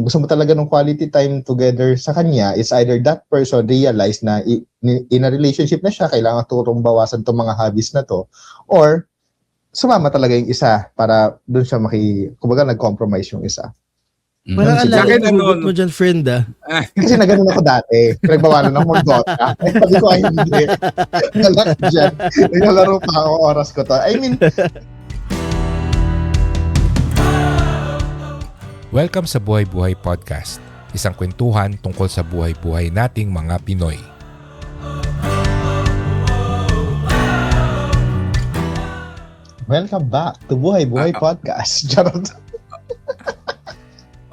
kung gusto mo talaga ng quality time together sa kanya, it's either that person realize na in a relationship na siya, kailangan turong bawasan tong mga hobbies na to, or sumama talaga yung isa para doon siya kumbaga nag-compromise yung isa. Parang alala hugot mo dyan, friend, ah. Kasi nagano'n ako dati. Pinagbawalan ako mag-Dota. Sabi ko, ay hindi. Nalak dyan. Naglalaro pa ako, oras ko to. I mean... Welcome sa Buhay Buhay Podcast. Isang kwentuhan tungkol sa buhay-buhay nating mga Pinoy. Welcome back to Buhay Buhay Podcast. Charot.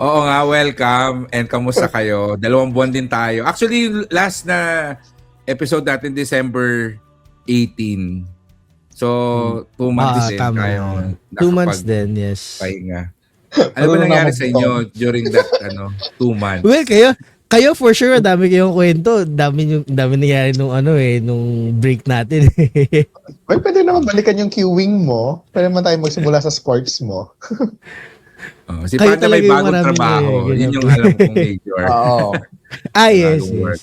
Oo nga, welcome. And kamusta kayo? 2 buwan din tayo. Actually, last na episode natin December 18. So, 2 months din tayo. 2 months din, yes. Pahinga. Ano ba nangyari sa inyo during that 2 months? Well, kayo for sure, dami kayong kwento. Dami nangyari nung break natin. Well, pwede naman balikan yung queuing mo. Pwede naman tayo magsimula sa sports mo. Si Panda may bagong trabaho. Yun yung alam kong major. Oo.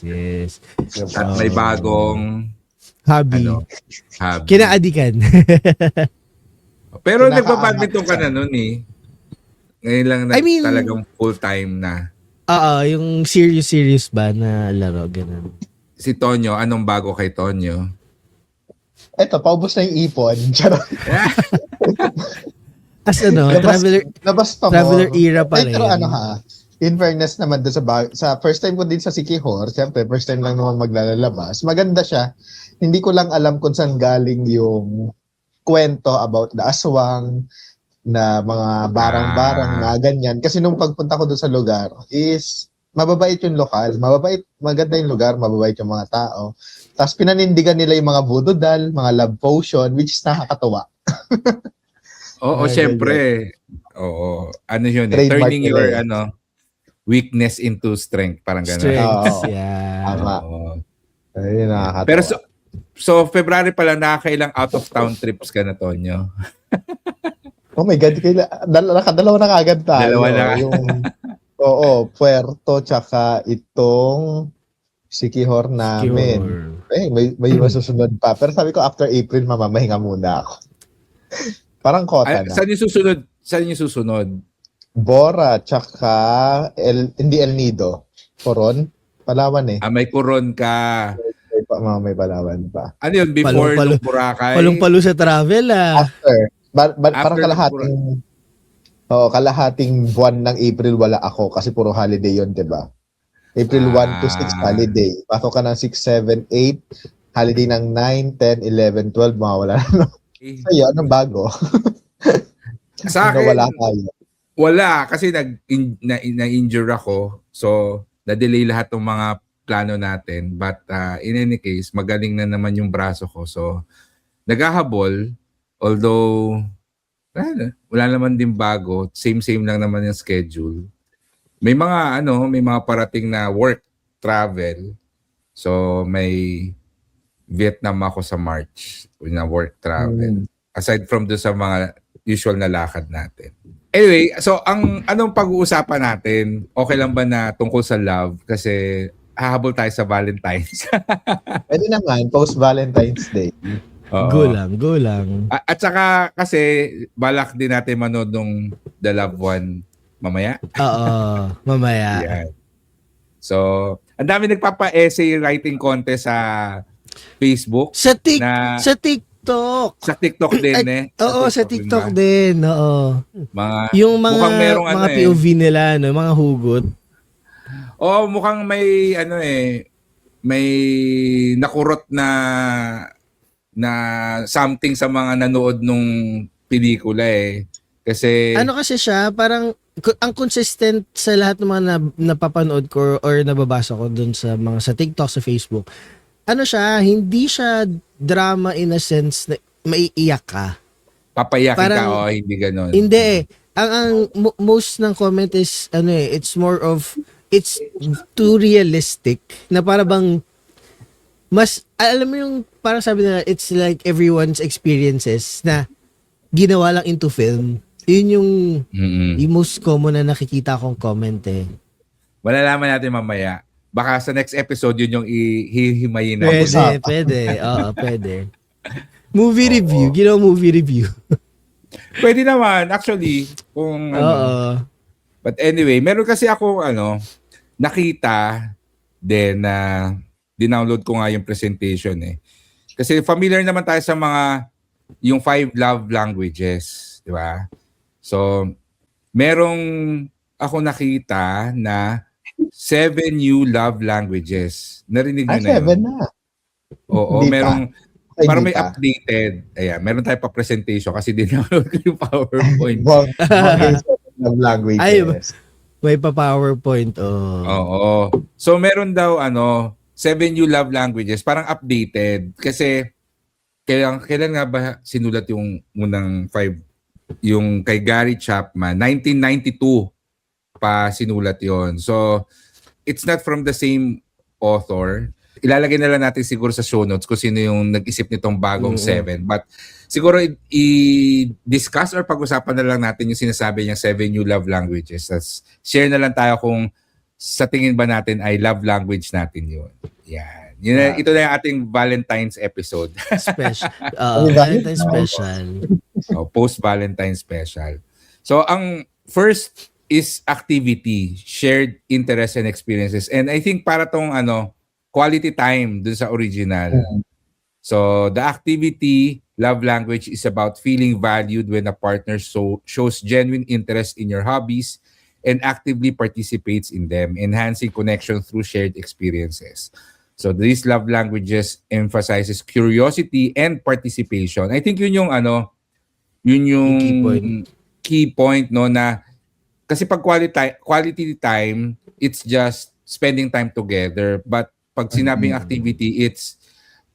Yes. At may bagong hobby. Hobby. Kinaadikan. Pero nagbabadminton ka na nun eh. Ngayon lang talagang full-time na. Yung serious ba na laro, ganun. Si Tonyo, anong bago kay Tonyo? Eto, paubos na yung ipon. Charot. As traveler era pa rin. Pero in fairness naman doon sa first time ko din sa Siquijor, siyempre first time lang naman maglalabas. Maganda siya. Hindi ko lang alam kung saan galing yung kwento about the aswang, na mga barang-barang na ganyan. Kasi nung pagpunta ko doon sa lugar is mababait yung lokal. Maganda yung lugar, mababait yung mga tao. Tapos pinanindigan nila yung mga voodoo doll, mga love potion, which is nakakatuwa. Oo, syempre. Oo. Ano yun eh? Turning your weakness into strength. Parang gano'n. Strength, yeah. Tama. Ayun, nakakatawa. Pero so February pala nakakailang out-of-town trips ka na, Tonyo? Oh my God, nakadalawa na kaagad tayo. Dalawa na. Puerto, tsaka itong Siquijor namin. May masusunod pa. Pero sabi ko, after April, mamamahinga muna ako. Parang kota na. Saan yung susunod? Bora, tsaka hindi El Nido. Coron? Palawan eh. May Coron ka. May Palawan pa. Ano yun? Before nung Boracay? Palong-palo sa travel After. Parang kalahating buwan ng April wala ako kasi puro holiday yon, 'di ba? April 1 to 6 holiday. Pasok ka ng 6, 7, 8, holiday ng 9, 10, 11, 12, mawala na. Sa'yo, anong bago? Sa akin, wala tayo. Wala, kasi na-injure ako. So, na-delay lahat ng mga plano natin. But in any case, magaling na naman yung braso ko. So, naghahabol. Although, wala naman din bago. Same lang naman yung schedule. May mga parating na work, travel. So, may Vietnam ako sa March na work travel. Aside from doon sa mga usual na lakad natin. Anyway, so anong pag-uusapan natin? Okay lang ba na tungkol sa love? Kasi hahabol tayo sa Valentine's. Pwede naman, post-Valentine's Day. Go lang. At saka kasi balak din natin manood nung The Loved One mamaya. Oo, mamaya. Yeah. So, ang dami nagpapa-essay writing contest sa Facebook. Sa TikTok. Sa TikTok din eh. Oo, sa TikTok din. Oo. Yung mga POV nila, mga hugot. Oo, mukhang may may nakurot na something sa mga nanood nung pelikula eh. Kasi kasi siya, parang ang consistent sa lahat ng mga napapanood ko or nababasa ko dun sa TikTok, sa Facebook. Siya, hindi siya drama in a sense na maiiyak ka. Papayakin ka o hindi gano'n? Hindi. Ang most ng comment is it's more of it's too realistic na para bang mas, alam mo yung, parang sabi nila, it's like everyone's experiences na ginawa lang into film. Yun yung, Mm-mm. yung most common na nakikita kong comment eh. Malalaman natin mamaya. Baka sa next episode, yun yung ihihimayin natin. Pag-usapan. Pwede. Oo, pwede. Movie Oo. review. Ginawa movie review. Pwede naman, actually, kung ano. Oo. But anyway, meron kasi ako, nakita din na dinownload ko nga yung presentation eh. Kasi familiar naman tayo sa yung 5 love languages, di ba? So, merong ako nakita na 7 new love languages. Narinig nyo na yun? 7 na. Oo, Hindi pa. merong, Ay, para hindi may pa. updated. Ayan, meron tayo pa presentation kasi dinownload ko yung PowerPoint. Wag yung 7 love languages. Ay, may pa-PowerPoint. Oh. Oo. So meron daw 7 new love languages, parang updated kasi kailan nga ba sinulat yung unang 5, yung kay Gary Chapman, 1992 pa sinulat yon. So it's not from the same author. Ilalagay na lang natin siguro sa show notes kung sino yung nag-isip nitong bagong 7. But siguro i-discuss or pag-usapan na lang natin yung sinasabi niyang 7 new love languages. Tas share na lang tayo kung sa tingin ba natin ay love language natin yun. Yan. Ito na yung ating Valentine's episode. Special. Ano ba? Valentine's special. Post-Valentine special. So ang first is activity, shared interests and experiences. And I think para tong quality time dun sa original. So the activity, love language is about feeling valued when a partner shows genuine interest in your hobbies and actively participates in them, enhancing connection through shared experiences. So these love languages emphasizes curiosity and participation. I think yun yung key point no, na kasi pag quality time, it's just spending time together, but pag sinabing activity, it's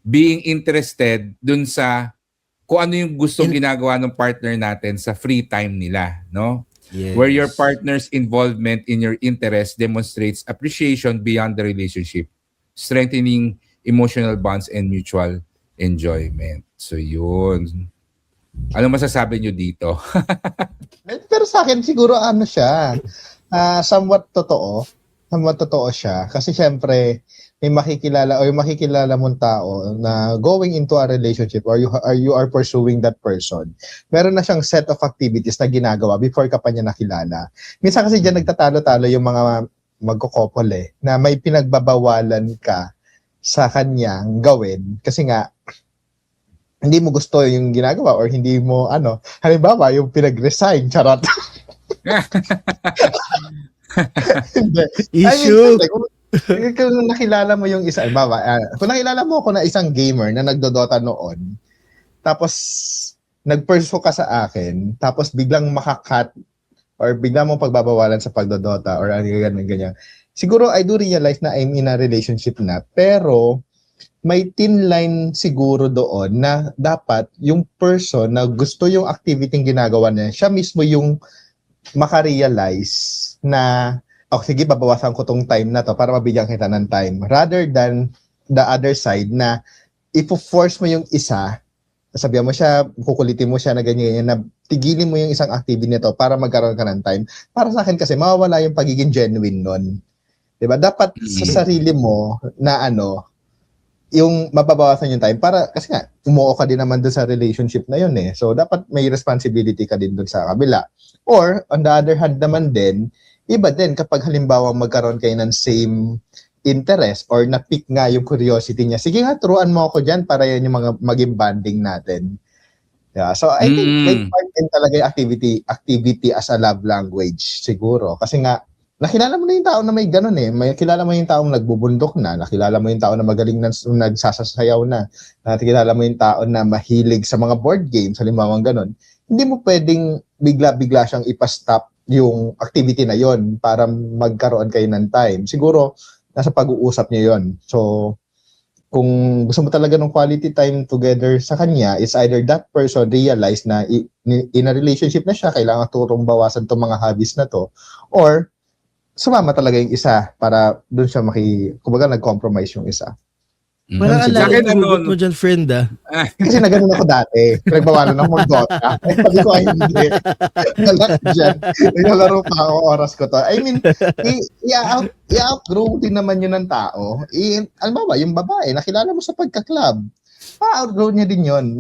being interested dun sa kung ano yung gustong ginagawa ng partner natin sa free time nila, no? Yes. Where your partner's involvement in your interest demonstrates appreciation beyond the relationship, strengthening emotional bonds and mutual enjoyment. So yun. Ano masasabi nyo dito? Pero sa akin siguro siya, somewhat totoo. Somewhat totoo siya. Kasi syempre, may makikilala o yung makikilala mong tao na going into a relationship or you are pursuing that person, meron na siyang set of activities na ginagawa before ka pa niya nakilala. Minsan kasi dyan nagtatalo-talo yung mga magkokopol na may pinagbabawalan ka sa kanyang gawin kasi nga hindi mo gusto yung ginagawa or hindi mo halimbawa yung pinag-resign, charot. Issue. Kung nakilala mo yung isa, kung nakilala mo ako na isang gamer na nagdodota noon, tapos nag-pursue ka sa akin, tapos biglang makakat or biglang mo pagbabawalan sa pagdodota or ganyan. Siguro I do realize na I'm in a relationship na, pero may thin line siguro doon na dapat yung person na gusto yung activity yung ginagawa niya, siya mismo yung makarealize na sige, babawasan ko tong time na to para mabigyan kita ng time. Rather than the other side na ipo-force mo yung isa, sabihan mo siya, kukulitin mo siya na ganyan, na tigilin mo yung isang activity nito para magkaroon ka ng time. Para sa akin kasi, mawawala yung pagiging genuine nun. Diba? Dapat sa sarili mo na yung mababawasan yung time para, kasi nga, umuo ka din naman dun sa relationship na yun eh. So, dapat may responsibility ka din dun sa kabila. Or, on the other hand naman din, iba din kapag halimbawa magkaroon kayo ng same interest or na-pick nga yung curiosity niya. Sige nga, turuan mo ako dyan para yan yung mga maging bonding natin. Yeah, so I think may part din talaga yung activity as a love language siguro. Kasi nga, nakilala mo na yung tao na may ganun eh. Nakilala mo yung taong nagbubundok na. Nakilala mo yung tao na magaling na nagsasasayaw na. Nakilala mo yung tao na mahilig sa mga board games, halimbawa ganun. Hindi mo pwedeng bigla-bigla siyang ipastop yung activity na yon para magkaroon kayo ng time. Siguro, nasa pag-uusap niyo yon. So, kung gusto mo talaga ng quality time together sa kanya, it's either that person realize na in a relationship na siya, kailangan turong bawasan itong mga hobbies na to, or sumama talaga yung isa para doon siya kumbaga nag-compromise yung isa. Parang Ano alala Sa akin, ko hugot mo dyan, friend Kasi nagano ako dati. Pinagbawalan ng mag-Dota. Sabi ko, ay hindi. Alak dyan. Nilalaro pa ako, oras ko to. I mean, i-outgrow din naman yun ng tao. Alam ba, yung babae, nakilala mo sa pagka-club. Outgrow niya din yun.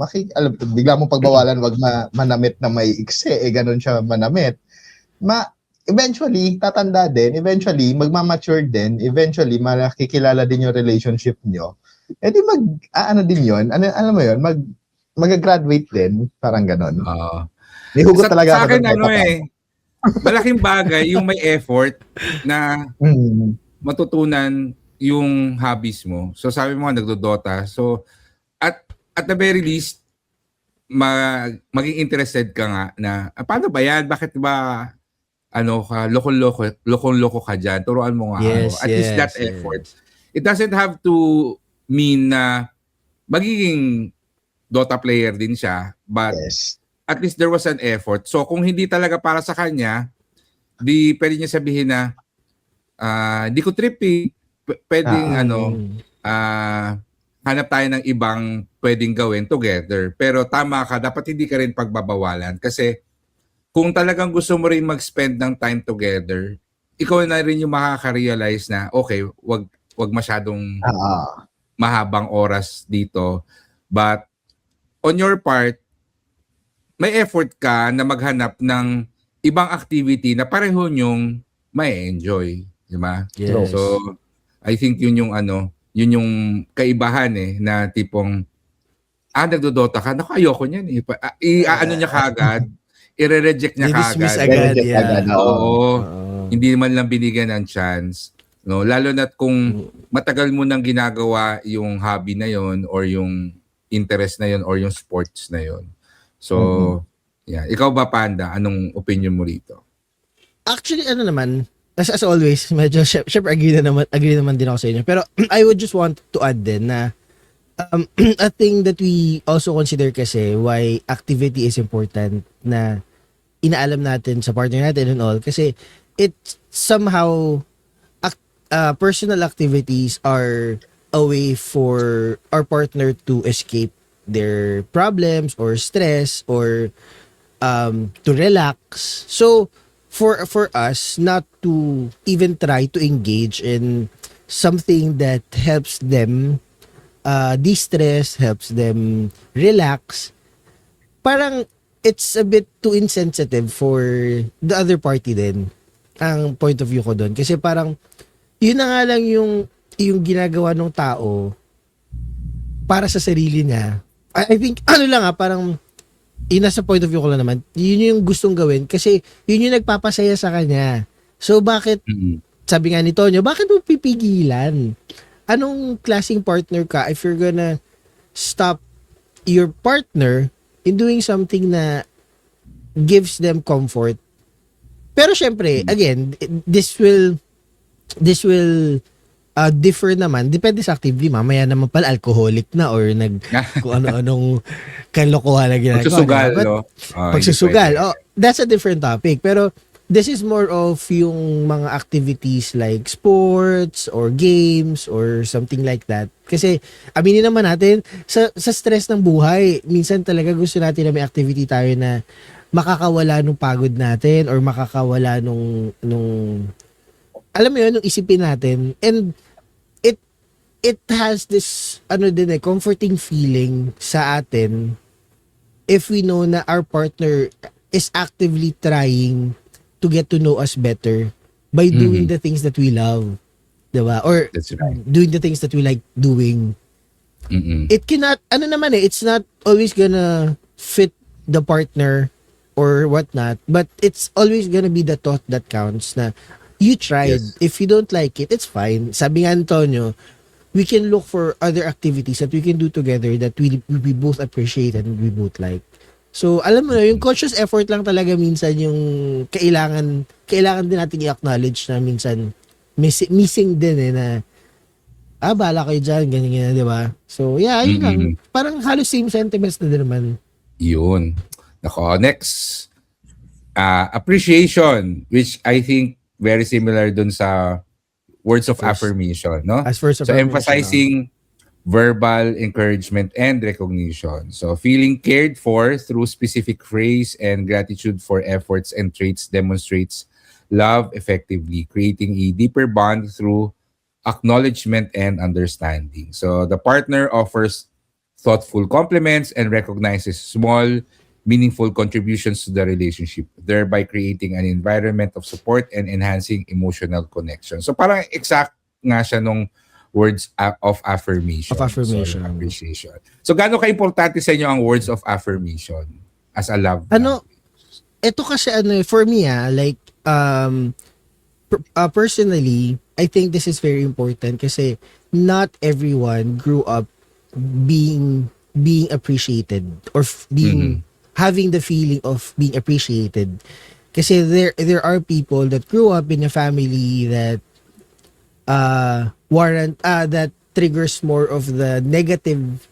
Bigla mo pagbawalan, wag manamit na may ikse. Ganun siya manamit. Eventually, tatanda din. Eventually, magmamature din. Eventually, makikilala din yung relationship nyo. Eh di ano din yun? Ano mo yun? Mag-graduate din. Parang ganon. May hugot talaga sa ako akin, doon. malaking bagay yung may effort na matutunan yung hobbies mo. So sabi mo nga, nagdodota. So, at the very least, maging interested ka nga na, paano ba yan? Bakit ba, loko-loko ka dyan? Turuan mo nga ako. At least that effort. It doesn't have to mean na magiging Dota player din siya, but at least there was an effort. So kung hindi talaga para sa kanya, di pwede niya sabihin na di ko trip pwedeng hanap tayo ng ibang pwedeng gawin together. Pero tama ka, dapat hindi ka rin pagbabawalan kasi kung talagang gusto mo rin mag-spend ng time together, ikaw na rin yung makaka-realize na okay, wag masyadong mahabang oras dito. But on your part, may effort ka na maghanap ng ibang activity na pareho nyong may enjoy, di ba? Yes. So I think yun yung kaibahan na tipong nagdodota ka, naku ayoko niyan i-ano niya kaagad, i-reject niya Di-dismiss kaagad. agad, Oo. Hindi man lang binigyan ng chance. No, lalo na't kung matagal mo nang ginagawa yung hobby na yon or yung interest na yon or yung sports na yon. So, yeah. Ikaw ba, Panda? Anong opinion mo rito? Actually, naman, as always, medyo, syempre agree naman din ako sa inyo. Pero I would just want to add din na a thing that we also consider kasi why activity is important na inaalam natin sa partner natin and all kasi it somehow personal activities are a way for our partner to escape their problems or stress or to relax. So for us not to even try to engage in something that helps them de-stress, helps them relax, parang it's a bit too insensitive for the other party din ang point of view ko doon kasi parang yun na nga lang yung ginagawa ng tao para sa sarili niya. I think, parang yun nasa point of view ko lang naman, yun yung gustong gawin kasi yun yung nagpapasaya sa kanya. So bakit, sabi nga ni Tonyo, bakit mo pipigilan? Anong klaseng partner ka if you're gonna stop your partner in doing something na gives them comfort? Pero syempre, again, this will differ naman. Depende sa activity. Mamaya naman pala alcoholic na or kung ano-anong kalokohan na ginagawa. Pagsusugal, no? Pagsusugal. That's a different topic. Pero this is more of yung mga activities like sports or games or something like that. Kasi aminin naman natin, sa stress ng buhay, minsan talaga gusto natin na may activity tayo na makakawala nung pagod natin or makakawala nung alam mo yun, nung isipin natin. And it has this comforting feeling sa atin if we know na our partner is actively trying to get to know us better by doing the things that we love. Diba? Or That's right. doing the things that we like doing. It cannot, it's not always gonna fit the partner or whatnot, but it's always gonna be the thought that counts na you tried. Yes. If you don't like it, it's fine. Sabi nga Antonio, we can look for other activities that we can do together that we both appreciate and we both like. So, alam mo na, yung conscious effort lang talaga minsan yung kailangan din natin i-acknowledge na minsan missing din na bahala kayo dyan, ganyan, di ba? So, yeah, yun lang. Parang halos same sentiments na din naman. Yun. Nako, next. Appreciation, which I think very similar dun sa words of affirmation, no? As first So emphasizing verbal encouragement and recognition. So feeling cared for through specific praise and gratitude for efforts and traits demonstrates love effectively, creating a deeper bond through acknowledgement and understanding. So the partner offers thoughtful compliments and recognizes small, meaningful contributions to the relationship, thereby creating an environment of support and enhancing emotional connection. So parang exact nga siya nung words of affirmation. Of affirmation. So, appreciation. So gaano ka-importante sa inyo ang words of affirmation as a love Ano, language? ito kasi for me like personally, I think this is very important kasi not everyone grew up being appreciated or having the feeling of being appreciated. Kasi there are people that grew up in a family that that triggers more of the negative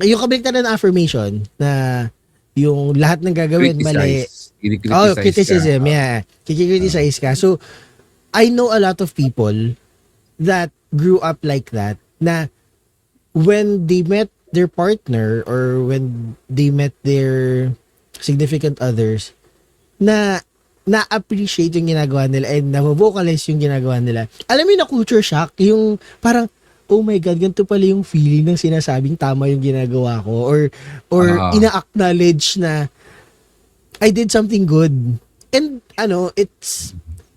yung kabaliktaran ng affirmation na yung lahat ng gagawin mali. Criticism, yeah. Kikriticize ka. So, I know a lot of people that grew up like that na when they met their partner or when they met their significant others na na-appreciate yung ginagawa nila and na-vocalize yung ginagawa nila. Alam mo yung na-culture shock, yung parang, oh my God, ganito pala yung feeling ng sinasabing tama yung ginagawa ko or ina-acknowledge na I did something good. And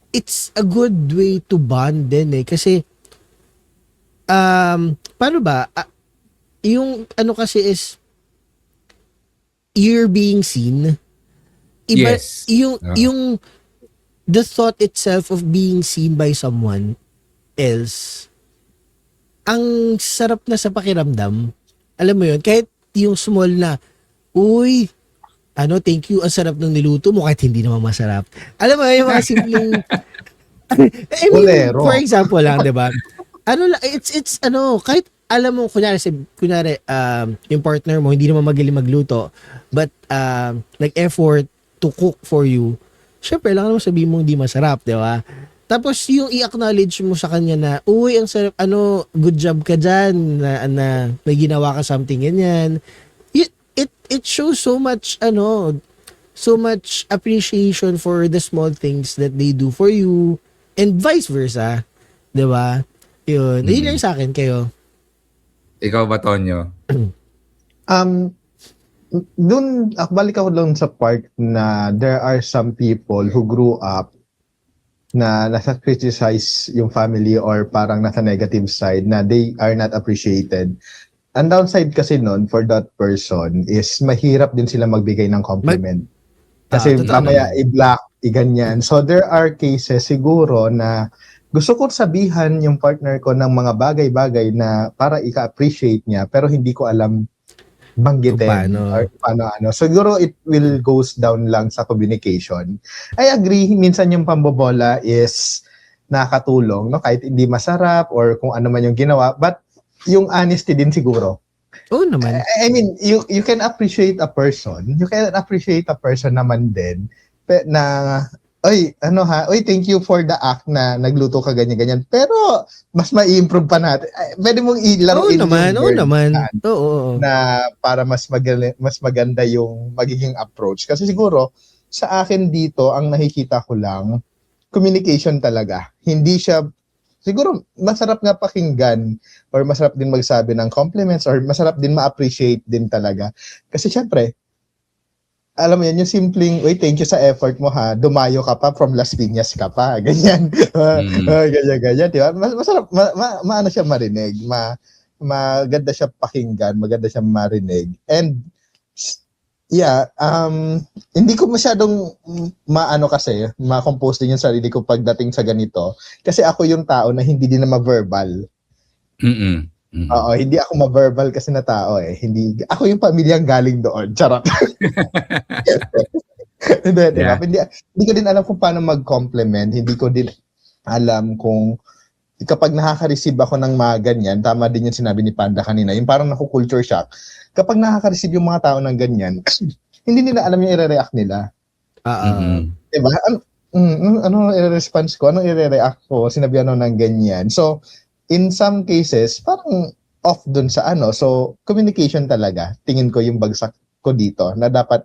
it's a good way to bond din kasi paano ba? Yung kasi is you're being seen. Iba, Yes. yung the thought itself of being seen by someone else, ang sarap na sa pakiramdam. Alam mo yun, kahit yung small na, uy, thank you, ang sarap ng niluto mo, kahit hindi naman masarap. Alam mo, yung mga simpleng, I mean, Bolero. for example lang, di ba? It's kahit alam mo, kunyari, yung partner mo, hindi naman magaling magluto, but nag-effort to cook for you, syempre, lang naman sabihin mo hindi masarap, di ba? Tapos, yung i-acknowledge mo sa kanya na, uy, ang sarap, good job ka dyan, na may ginawa ka something ganyan. It shows so much, so much appreciation for the small things that they do for you, and vice versa. Di ba? Yun. Yun lang sa akin, kayo. Ikaw ba, Tonyo? Balik ako lang sa part na there are some people who grew up na nasa criticize yung family or parang nasa negative side na they are not appreciated. Ang downside kasi nun for that person is mahirap din sila magbigay ng compliment. Kasi totoo mamaya i-block, i-ganyan. So there are cases siguro na gusto ko sabihan yung partner ko ng mga bagay-bagay na para ika-appreciate niya pero hindi ko alam banggitin or paano. Siguro it will goes down lang sa communication. I agree, minsan yung pambobola is nakatulong, no? Kahit hindi masarap or kung ano man yung ginawa, but yung honesty din siguro. Oo naman. I mean, you can appreciate a person. You can appreciate a person naman din na oy, thank you for the act na nagluto ka ganyan-ganyan. Pero, mas ma-improve pa natin. Pwede mong ilaro Oo naman. Oo. Na para mas maganda yung magiging approach. Kasi siguro, sa akin dito, ang nakikita ko lang, communication talaga. Hindi siya, siguro, masarap nga pakinggan or masarap din magsabi ng compliments or masarap din ma-appreciate din talaga. Kasi syempre, alam mo yan, yung simpleng, wait, thank you sa effort mo ha, dumayo ka pa, from Las Piñas ka pa, ganyan. Ganyan, di ba? Masarap, maano siya marinig, maganda siya pakinggan, maganda siya marinig. And, yeah, hindi ko masyadong ma-compose din yung sarili ko pagdating sa ganito. Kasi ako yung tao na hindi din na ma-verbal. Oo, hindi ako ma-verbal kasi na tao eh. Ako yung pamilyang galing doon. Charot. Hindi, diba? Hindi ko din alam kung paano mag-compliment. Hindi ko din alam kung kapag nakaka-receive ako ng mga ganyan, tama din yung sinabi ni Panda kanina, yung parang naku-culture shock. Kapag nakaka-receive yung mga tao ng ganyan, hindi nila alam yung i-react nila. Diba? Ano i-response ko? Ano i-react ko? Sinabi ng ganyan. So, in some cases, parang off dun sa ano. So, communication talaga. Tingin ko yung bagsak ko dito na dapat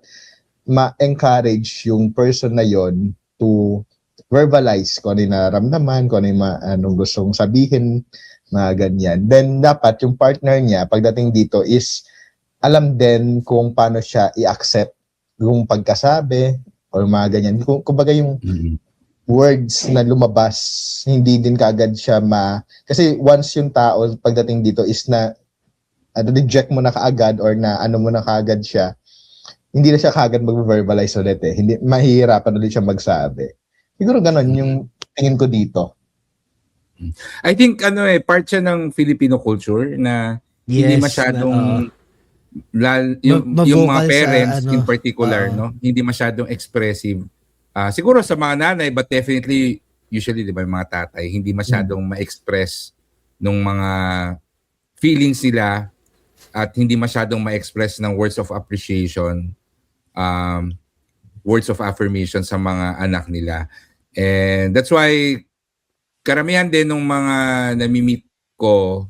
ma-encourage yung person na yon to verbalize kung ano yung nararamdaman, kung ano yung anong gustong sabihin, mga ganyan. Then, dapat yung partner niya, pagdating dito is alam din kung paano siya i-accept yung pagkasabi or mga ganyan. Kumbaga yung words na lumabas, hindi din kaagad siya kasi once yung tao pagdating dito is na reject mo na kaagad or na ano mo na kaagad siya, hindi na siya kaagad mag-verbalize ulit eh. Hindi, mahihirapan ulit siya magsabi. Siguro ganun yung tingin ko dito. I think part siya ng Filipino culture na hindi masyadong yung mga parents in particular, no, hindi masyadong expressive. Siguro sa mga nanay, but definitely usually 'di ba yung mga tatay hindi masyadong ma-express nung mga feelings nila at hindi masyadong ma-express ng words of appreciation, words of affirmation sa mga anak nila. And that's why karamihan din ng mga nami-meet ko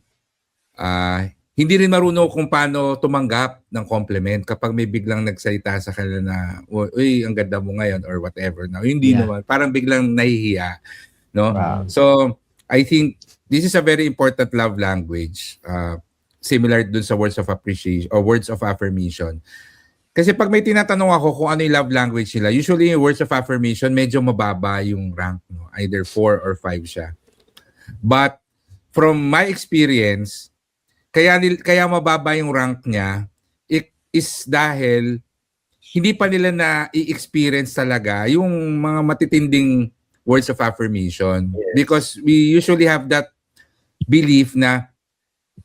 hindi rin marunong kung paano tumanggap ng compliment kapag may biglang nagsalita sa kanila na, uy, ang ganda mo ngayon or whatever. Now, hindi naman. Parang biglang nahihiya. No? Wow. So, I think this is a very important love language. Similar dun sa words of appreciation or words of affirmation. Kasi pag may tinatanong ako kung ano yung love language nila, usually yung words of affirmation, medyo mababa yung rank. No? Either 4 or 5 siya. But from my experience, kaya mababa yung rank niya is dahil hindi pa nila na i-experience talaga yung mga matitinding words of affirmation. Yes. Because we usually have that belief na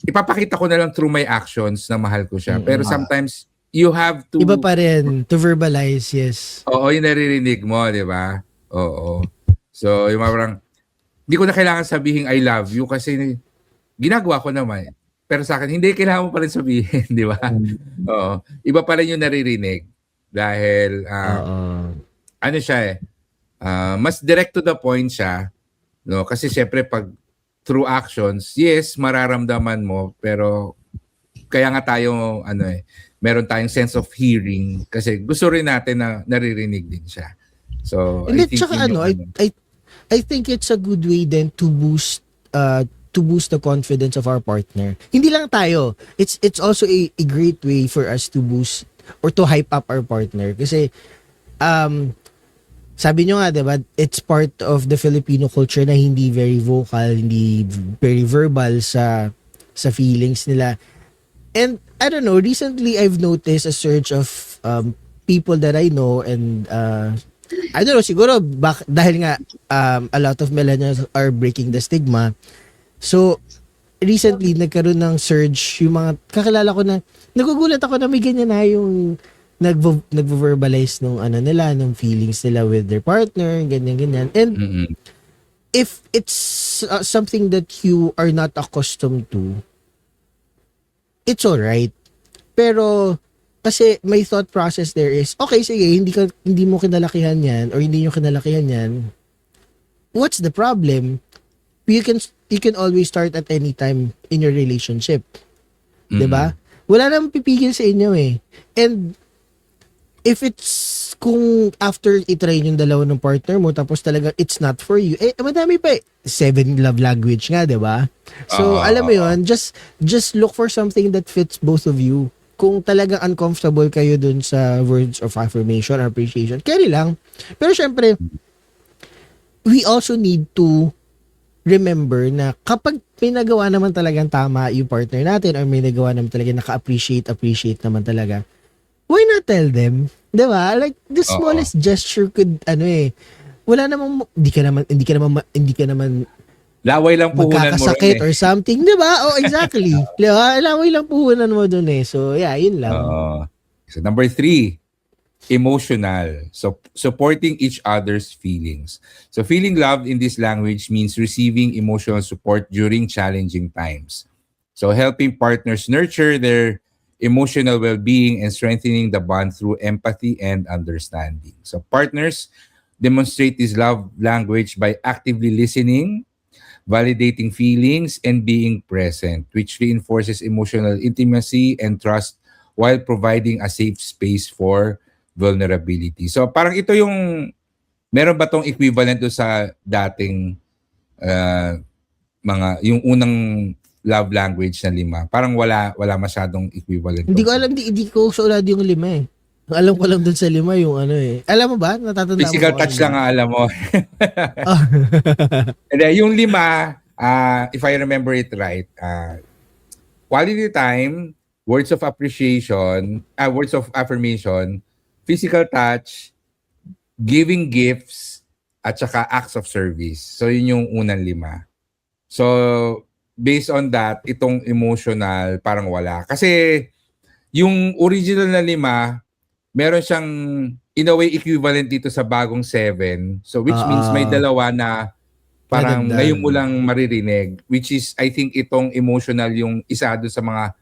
ipapakita ko na lang through my actions na mahal ko siya. Pero sometimes you have to... Iba pa rin to verbalize, yes. Oo, yung naririnig mo, di ba? Oo. So, yung parang, hindi ko na kailangan sabihin I love you kasi ginagawa ko naman. Pero sa akin, hindi kailangan mo pa rin sabihin, di ba? Oo. Iba pa rin yung naririnig. Dahil, ano siya mas direct to the point siya. No? Kasi syempre, pag through actions, yes, mararamdaman mo. Pero, kaya nga tayo, meron tayong sense of hearing. Kasi gusto rin natin na naririnig din siya. So, and I think I think it's a good way then to boost the confidence of our partner. Hindi lang tayo. It's also a great way for us to boost or to hype up our partner. Kasi, sabi nyo nga, diba, it's part of the Filipino culture na hindi very vocal, hindi very verbal sa feelings nila. And, I don't know, recently I've noticed a surge of people that I know and I don't know, siguro dahil nga a lot of millennials are breaking the stigma. So, recently, nagkaroon ng surge yung mga kakilala ko na nagugulat ako na may ganyan na yung nagvo-verbalize nung nung feelings nila with their partner, ganyan. And if it's something that you are not accustomed to, it's alright. Pero, kasi may thought process there is, okay, sige, hindi mo kinalakihan yan or hindi nyo kinalakihan yan, what's the problem? You can always start at any time in your relationship. 'Di ba? Wala namang pipigil sa inyo eh. And if it's kung after i-try yung dalawa ng partner mo tapos talaga it's not for you, madami pa 7 love language nga, 'di ba? So alam mo 'yon, just look for something that fits both of you. Kung talagang uncomfortable kayo dun sa words of affirmation or appreciation, carry lang. Pero syempre, we also need to remember na kapag may nagawa naman talagang tama yung partner natin or may nagawa naman talaga naka-appreciate naman talaga, why not tell them? Diba? Like, the smallest gesture could, wala namang, hindi ka naman laway lang puhunan mo magkakasakit or something, diba? Oh, exactly. Diba? Laway lang puhunan mo dun eh. So, yeah, yun lang. So, number 3, emotional. So, supporting each other's feelings. So, feeling loved in this language means receiving emotional support during challenging times. So, helping partners nurture their emotional well-being and strengthening the bond through empathy and understanding. So, partners demonstrate this love language by actively listening, validating feelings, and being present, which reinforces emotional intimacy and trust while providing a safe space for vulnerability. So parang ito yung, meron ba tong equivalent do sa dating yung unang love language na 5? Parang wala masyadong equivalent. Hindi ko alam, hindi ko saulad yung 5 eh. Ang alam ko lang dun sa 5 yung ano eh. Alam mo ba? Natatanda mo Physical ba touch ano lang ang alam mo. Oh. And then, yung 5, if I remember it right, quality time, words of appreciation, words of affirmation, physical touch, giving gifts, at saka acts of service. So, yun yung unang 5. So, based on that, itong emotional, parang wala. Kasi, yung original na 5, meron siyang, in a way, equivalent dito sa bagong 7. So, which means may dalawa na parang Nadagdag. ngayon mo lang maririnig. Which is, I think, itong emotional yung isa doon sa mga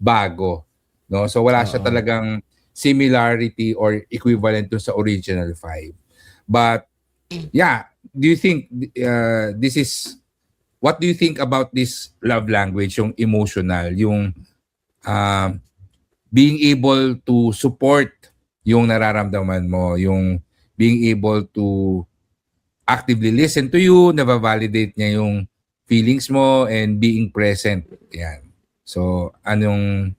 bago. No? So, wala siya talagang similarity or equivalent doon sa original 5. But, yeah, do you think what do you think about this love language, yung emotional, yung being able to support yung nararamdaman mo, yung being able to actively listen to you, nabavalidate niya yung feelings mo, and being present. Yan. So, ano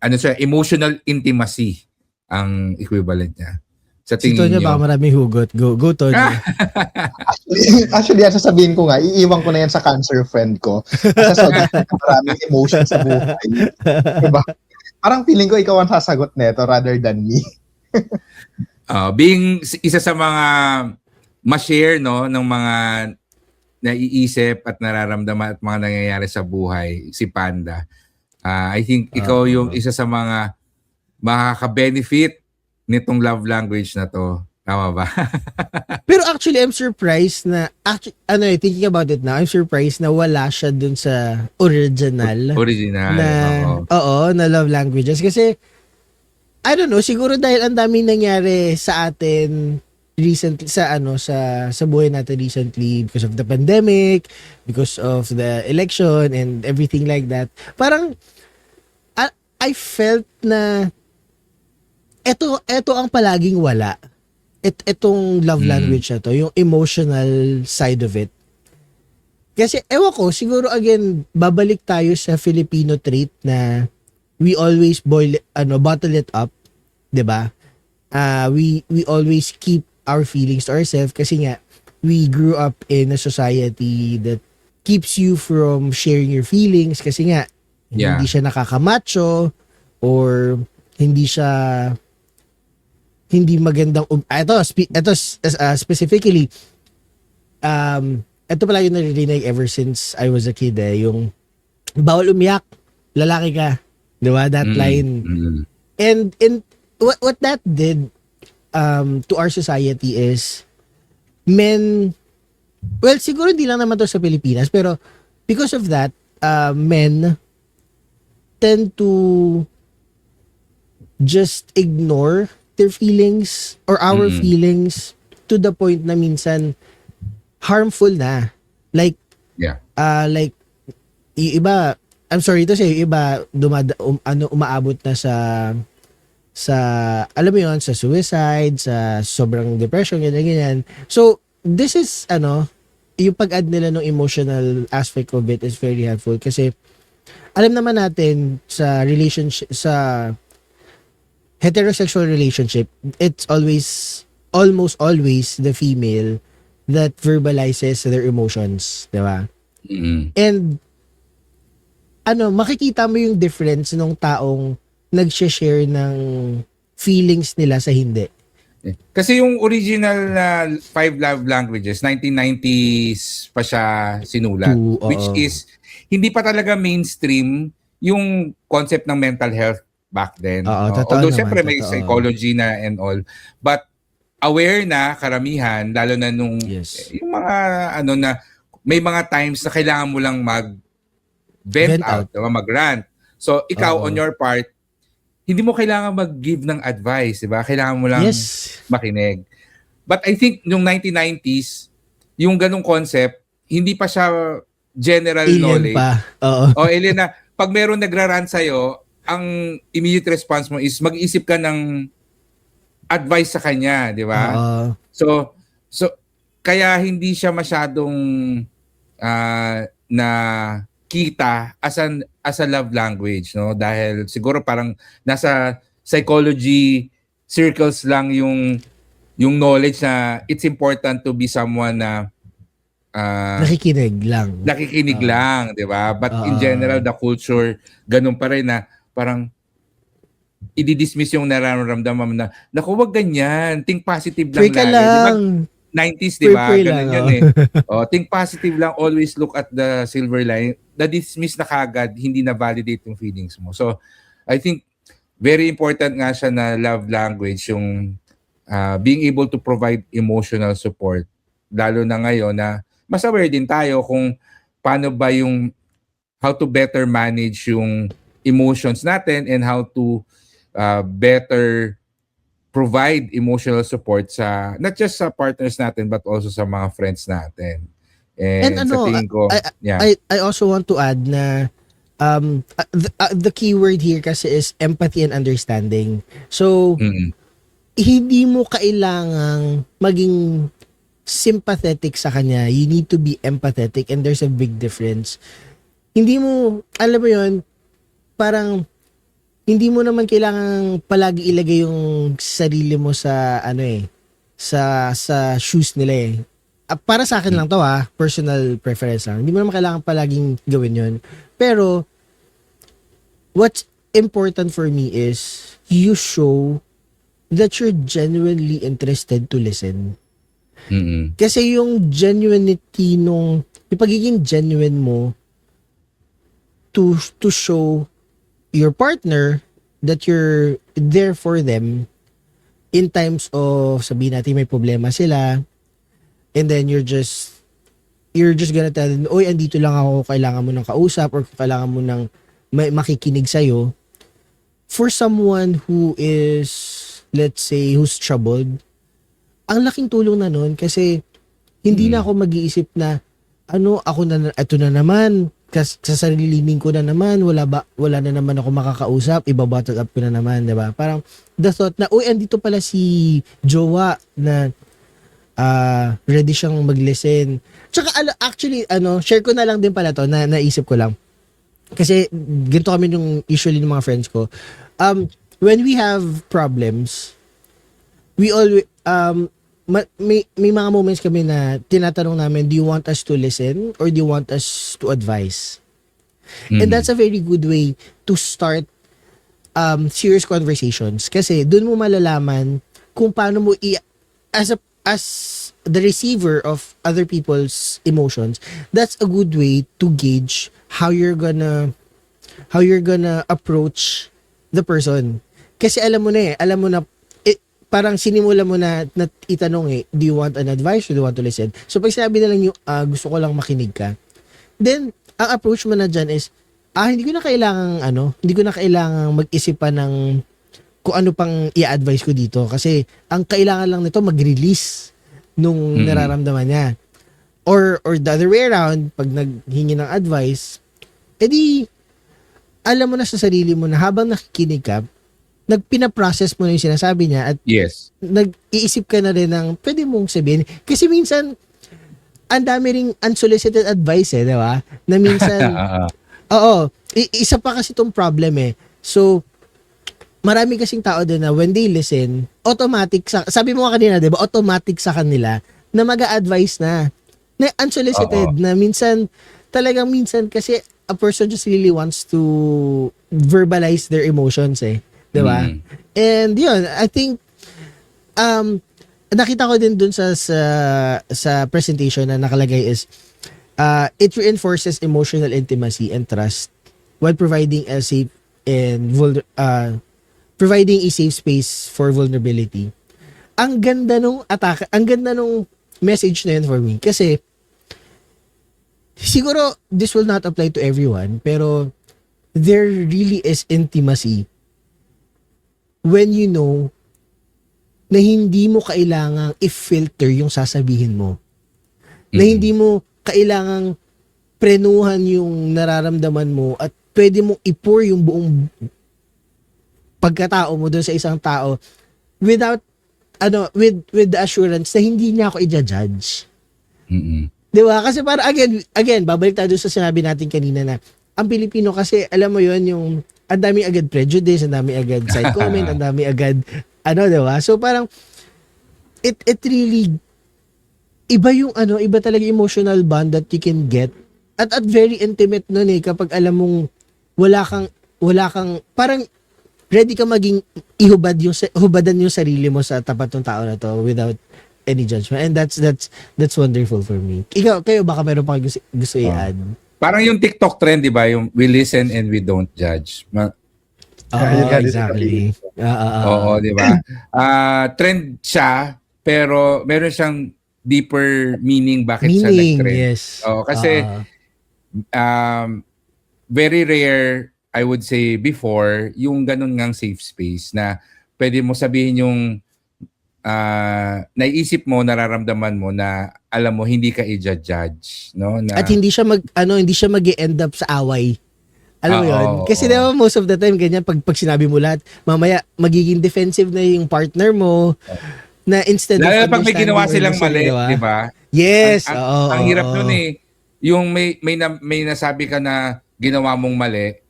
siya, emotional intimacy ang equivalent niya. Sa Si tingin Tonya niyo. baka maraming hugot. Go Tonya. Actually, yan sasabihin ko nga, iiwan ko na yan sa cancer friend ko. Kasi sobrang maraming emotion sa buhay. Diba? Parang feeling ko ikaw ang sasagot neto rather than me. Being isa sa mga ma-share no ng mga naiisip at nararamdaman at mga nangyayari sa buhay, si Panda. I think ikaw yung isa sa mga makaka-benefit nitong love language na to. Tama ba? Pero actually, I'm surprised na, thinking about it now, I'm surprised na wala siya dun sa original. Original. Na, na love languages. Kasi, I don't know, siguro dahil ang daming nangyari sa atin recently, sa buhay natin recently because of the pandemic, because of the election and everything like that. Parang, I felt na ito ang palaging wala. Itong love language na to, yung emotional side of it. Kasi, ewan ko, siguro again, babalik tayo sa Filipino trait na we always bottle it up, 'di ba? We always keep our feelings to ourselves kasi nga, we grew up in a society that keeps you from sharing your feelings kasi nga, hindi siya nakakamacho or hindi magandang ito specifically ito pala yung naririnig ever since I was a kid yung bawal umiyak, lalaki ka, di ba, that line. And what that did to our society is men, well siguro hindi lang naman to sa Pilipinas, pero because of that men tend to just ignore their feelings or our feelings to the point na minsan harmful na. Like, like, yung iba, I'm sorry to say, yung iba, umaabot na sa, alam mo yun, sa suicide, sa sobrang depression, ganyan. So, this is, yung pag-add nila ng emotional aspect of it is very helpful kasi, alam naman natin sa relationship, sa heterosexual relationship, it's almost always the female that verbalizes their emotions, di ba? And makikita mo yung difference ng taong nag-share ng feelings nila sa hindi. Kasi yung original na 5 love languages, 1990s pa siya sinulat, which is hindi pa talaga mainstream yung concept ng mental health back then. Although syempre may psychology na and all. But aware na karamihan, lalo na nung yung mga na may mga times na kailangan mo lang mag-vent out, mag-rant. So ikaw on your part, hindi mo kailangan mag-give ng advice, di ba? Kailangan mo lang makinig. But I think nung 1990s, yung ganung concept hindi pa siya general Alien knowledge. pa. Oo. O alien na, pag meron nagra-rant sa'yo, ang immediate response mo is mag-isip ka ng advice sa kanya, di ba? Oo. So kaya hindi siya masyadong na kita as a love language, no? Dahil siguro parang nasa psychology circles lang yung knowledge na it's important to be someone na Nakikinig lang. nakikinig lang, 'di ba? But in Oo. general the culture ganun pa rin na parang i-dismiss yung nararamdaman mo na naku, wag ganyan, think positive lang Pray ka lagi. Di ba? lang. 90s, di ba? Pray Ganun lang, yun eh. Think positive lang, always look at the silver line. Na-dismiss na kagad, hindi na validate yung feelings mo. So, I think very important nga siya na love language, yung being able to provide emotional support. Lalo na ngayon na mas aware din tayo kung paano ba yung how to better manage yung emotions natin and how to better provide emotional support sa not just sa partners natin but also sa mga friends natin. And And sa ano, tingin ko, I also want to add na the key word here kasi is empathy and understanding. So, hindi mo kailangang maging sympathetic sa kanya. You need to be empathetic and there's a big difference. Hindi mo, alam mo yun, parang hindi mo naman kailangang palagi ilagay yung sarili mo sa sa shoes nila eh. Para sa akin lang to personal preference lang. Hindi mo naman kailangan palaging gawin yun. Pero what's important for me is you show that you're genuinely interested to listen. Kasi yung genuinity yung pagiging genuine mo to show your partner that you're there for them in times of sabihin natin may problema sila and then you're just gonna tell them, oy, andito lang ako, kailangan mo ng kausap or kailangan mo ng makikinig sa'yo. For someone who is, let's say, who's troubled, ang laking tulong na nun kasi hindi na ako mag-iisip na ito na naman, sa sarilinin ko na naman, wala na naman ako makakausap, iba-bottle up ko na naman, diba? Parang the thought na, uy, andito pala si jowa na ready siyang mag-listen. Tsaka actually, share ko na lang din pala to, na naisip ko lang. Kasi ganito kami nung usually ng mga friends ko. When we have problems, we always, may mga moments kami na tinatanong namin, do you want us to listen or do you want us to advise? And that's a very good way to start serious conversations kasi doon mo malalaman kung paano mo as the receiver of other people's emotions. That's a good way to gauge how you're gonna approach the person. Kasi alam mo na parang sinimula mo na itanong do you want an advice or do you want to listen? So pag sinabi na lang yung gusto ko lang makinig ka, then ang approach mo na dyan is hindi ko na kailangang mag-isip pa ng kung ano pang i-advise ko dito kasi ang kailangan lang nito mag-release nung nararamdaman niya. Or the other way around, pag naghingi ng advice, edi alam mo na sa sarili mo na habang nakikinig ka, pinaprocess mo na yung sinasabi niya at yes, nag-iisip ka na rin ng pwede mong sabihin. Kasi minsan, ang dami ring unsolicited advice di ba? Na minsan, isa pa kasi itong problem So, marami kasing tao din na when they listen, automatic, sabi mo kanina, di ba? Automatic sa kanila na mag-a-advise na unsolicited, na minsan kasi a person just really wants to verbalize their emotions diba? And yun, I think nakita ko din dun sa presentation na nakalagay is it reinforces emotional intimacy and trust while providing a safe and providing a safe space for vulnerability. Ang ganda nung message na yun for me kasi siguro this will not apply to everyone pero there really is intimacy when you know na hindi mo kailangang i-filter yung sasabihin mo. Na hindi mo kailangang prenuhan yung nararamdaman mo at pwede mong i-pour yung buong pagkatao mo doon sa isang tao without with the assurance na hindi niya ako i-judge. Mm-mm. 'Di ba? Kasi para again, babalik tayo sa sinabi natin kanina na ang Pilipino kasi alam mo 'yon, yung ang daming agad prejudice, ang daming agad side comment, ang daming agad 'di ba? So parang it really iba yung iba talaga emotional bond that you can get at very intimate nun kapag alam mong wala kang parang ready ka maging hubadan yung sarili mo sa tapat ng tao na to without any judgment, and that's wonderful for me. Kayo baka meron pa gusto i-add? Parang yung TikTok trend, di ba? Yung we listen and we don't judge. Exactly. Oo, di ba? Trend siya, pero meron siyang deeper meaning bakit siya nag-trend. Yes. Oo, kasi very rare, I would say before, yung ganun ngang safe space na pwede mo sabihin yung naiisip mo, nararamdaman mo na alam mo hindi ka i-judge, no? Na, at hindi siya mag-end up sa away. Alam mo 'yon? Kasi diba most of the time ganyan pag sinabi mo lahat, mamaya magiging defensive na yung partner mo na instead of lalo pag may ginawa silang mali, di ba? Yes. Ang hirap nun yung may nasabi ka na ginawa mong mali,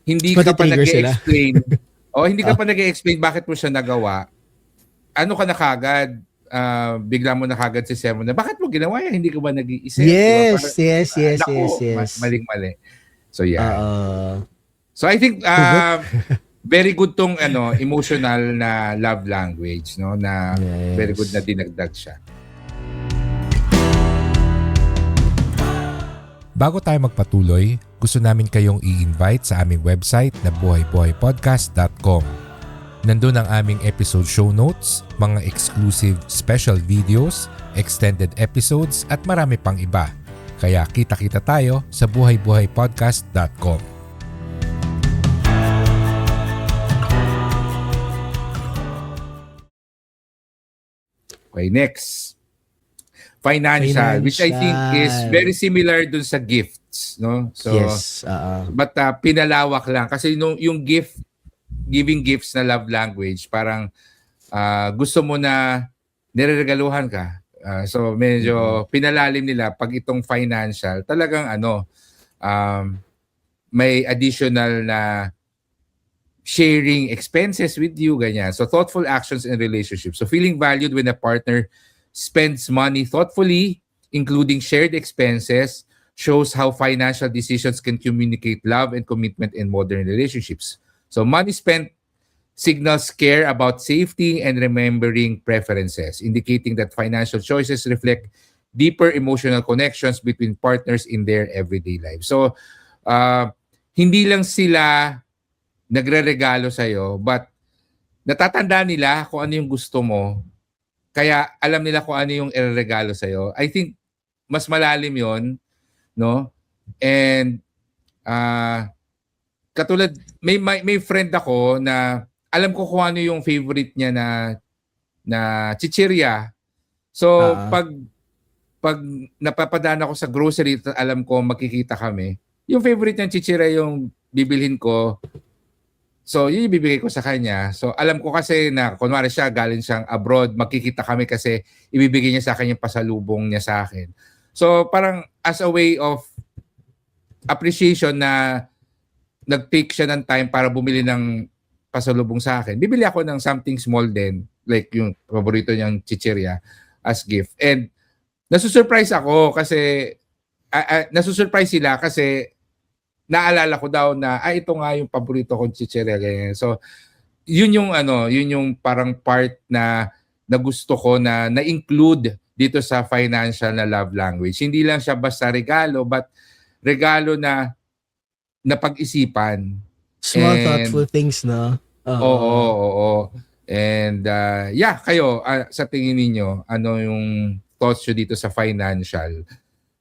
hindi ka pa nag-i-explain. Hindi ka pa nag-i-explain bakit mo siya nagawa. Ano ka na kagad? Bigla mo na kagad si Semo na, bakit mo ginawa yan? Hindi ka ba nag-iisip? Yes, diba? yes. Maling-mali. So yeah. So I think very good tong emotional na love language, no? Na very good na dinagdag siya. Bago tayo magpatuloy, gusto namin kayong i-invite sa aming website na buhaybuhaypodcast.com. Nandun ang aming episode show notes, mga exclusive special videos, extended episodes at marami pang iba. Kaya kita-kita tayo sa buhaybuhaypodcast.com. Okay, next. Financial, which I think is very similar dun sa gifts, no? So, yes. But pinalawak lang kasi yung giving gifts na love language, parang gusto mo na nireregaluhan ka. So medyo pinalalim nila pag itong financial, talagang may additional na sharing expenses with you, ganyan. So thoughtful actions in relationships. So feeling valued when a partner spends money thoughtfully, including shared expenses, shows how financial decisions can communicate love and commitment in modern relationships. So money spent signals care about safety and remembering preferences, indicating that financial choices reflect deeper emotional connections between partners in their everyday lives. So hindi lang sila nagre-regalo sa'yo, but natatanda nila kung ano yung gusto mo. Kaya alam nila kung ano yung ireregalo sa'yo. I think mas malalim yon, no? And katulad, may friend ako na alam ko kung ano yung favorite niya na chichirya. So pag napapadaan ako sa grocery, alam ko makikita kami, yung favorite niya chichirya yung bibilhin ko. So, yun yung bibigay ko sa kanya. So, alam ko kasi na, kunwari siya, galing siyang abroad, makikita kami kasi ibibigay niya sa akin yung pasalubong niya sa akin. So, parang as a way of appreciation na nag-take siya ng time para bumili ng pasalubong sa akin, bibili ako ng something small din, like yung paborito niyang chichirya as gift. And nasusurprise ako kasi, nasusurprise sila kasi naalala ko daw na ito nga yung paborito kong chichirya, ganyan. So yun yung parang part na gusto ko na na-include dito sa financial na love language. Hindi lang siya basta regalo, but regalo na napag-isipan. Small thoughtful things, no? Oo. And kayo, sa tingin niyo, ano yung thoughts nyo dito sa financial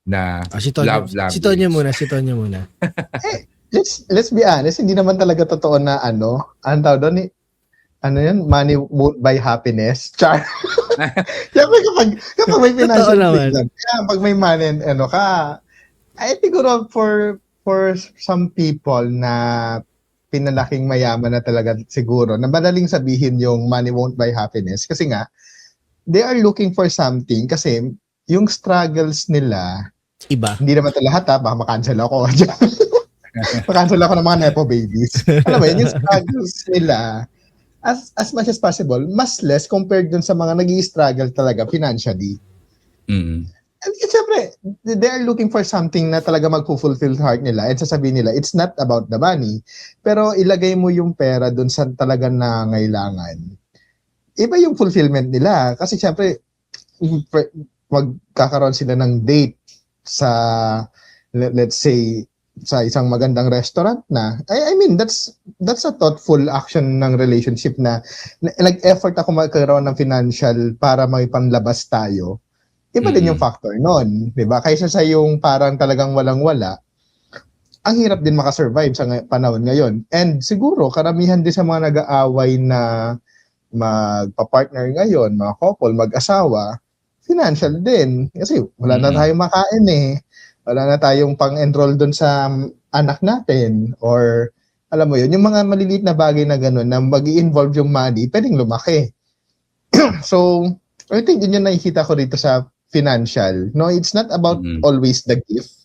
na love language? Si Tonya muna. Let's be honest, hindi naman talaga totoo na ano tawag doon ano yun, money won't buy happiness. Char. Siyempre kapag may financial Totoo naman. freedom, kaya pag may money, ano ka, ay siguro for some people na pinalaking mayaman na talaga siguro, na madaling sabihin yung money won't buy happiness. Kasi nga, they are looking for something kasi yung struggles nila, Iba. hindi naman ito lahat ha, baka makancel ako. Makancel ako ng mga nepo babies. Alam mo yun, yung struggles nila, as much as possible, mas less compared dun sa mga nag-i-struggle talaga financially. Mm. And siyempre, they are looking for something na talaga magpo-fulfill heart nila and sasabihin nila, it's not about the money, pero ilagay mo yung pera dun sa talaga nangailangan. Iba yung fulfillment nila. Kasi siyempre, magkakaroon sila ng date sa, let's say, sa isang magandang restaurant na. I mean, that's a thoughtful action ng relationship na nag-effort ako magkaroon ng financial para may panlabas tayo. Iba din yung factor nun, 'di ba? Kaysa sa yung parang talagang walang-wala, ang hirap din makasurvive sa panahon ngayon. And siguro karamihan din sa mga nag-aaway na magpa-partner ngayon, mga couple, mag-asawa, financial din. Kasi wala na tayong makain eh. Wala na tayong pang-enroll doon sa anak natin or alam mo yun, yung mga maliliit na bagay na gano'n na mag-i-involve yung money, pwedeng lumaki. So, I think yun yung nakikita ko dito sa financial. No, it's not about always the gift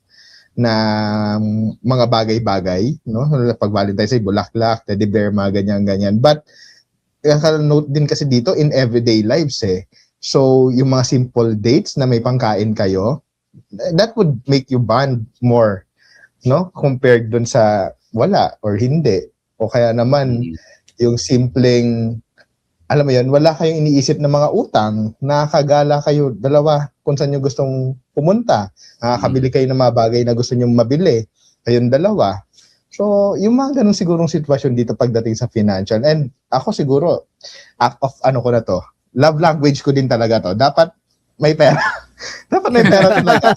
na mga bagay-bagay, no? Pag Valentine's Day, bulaklak, teddy bear, mga ganyan-ganyan. But, note din kasi dito in everyday lives eh. So, yung mga simple dates na may pangkain kayo, that would make you bond more, no? Compared dun sa wala or hindi. O kaya naman, yung simpleng, alam mo yun, wala kayong iniisip na mga utang, nakakagala kayo dalawa kung saan nyo gustong pumunta. Nakakabili kayo ng mga bagay na gusto nyo mabili. Kayong dalawa. So, yung mga ganun sigurong sitwasyon dito pagdating sa financial. And ako siguro, act of ano ko na to, love language ko din talaga to. Dapat may pera. Dapat may pera talaga.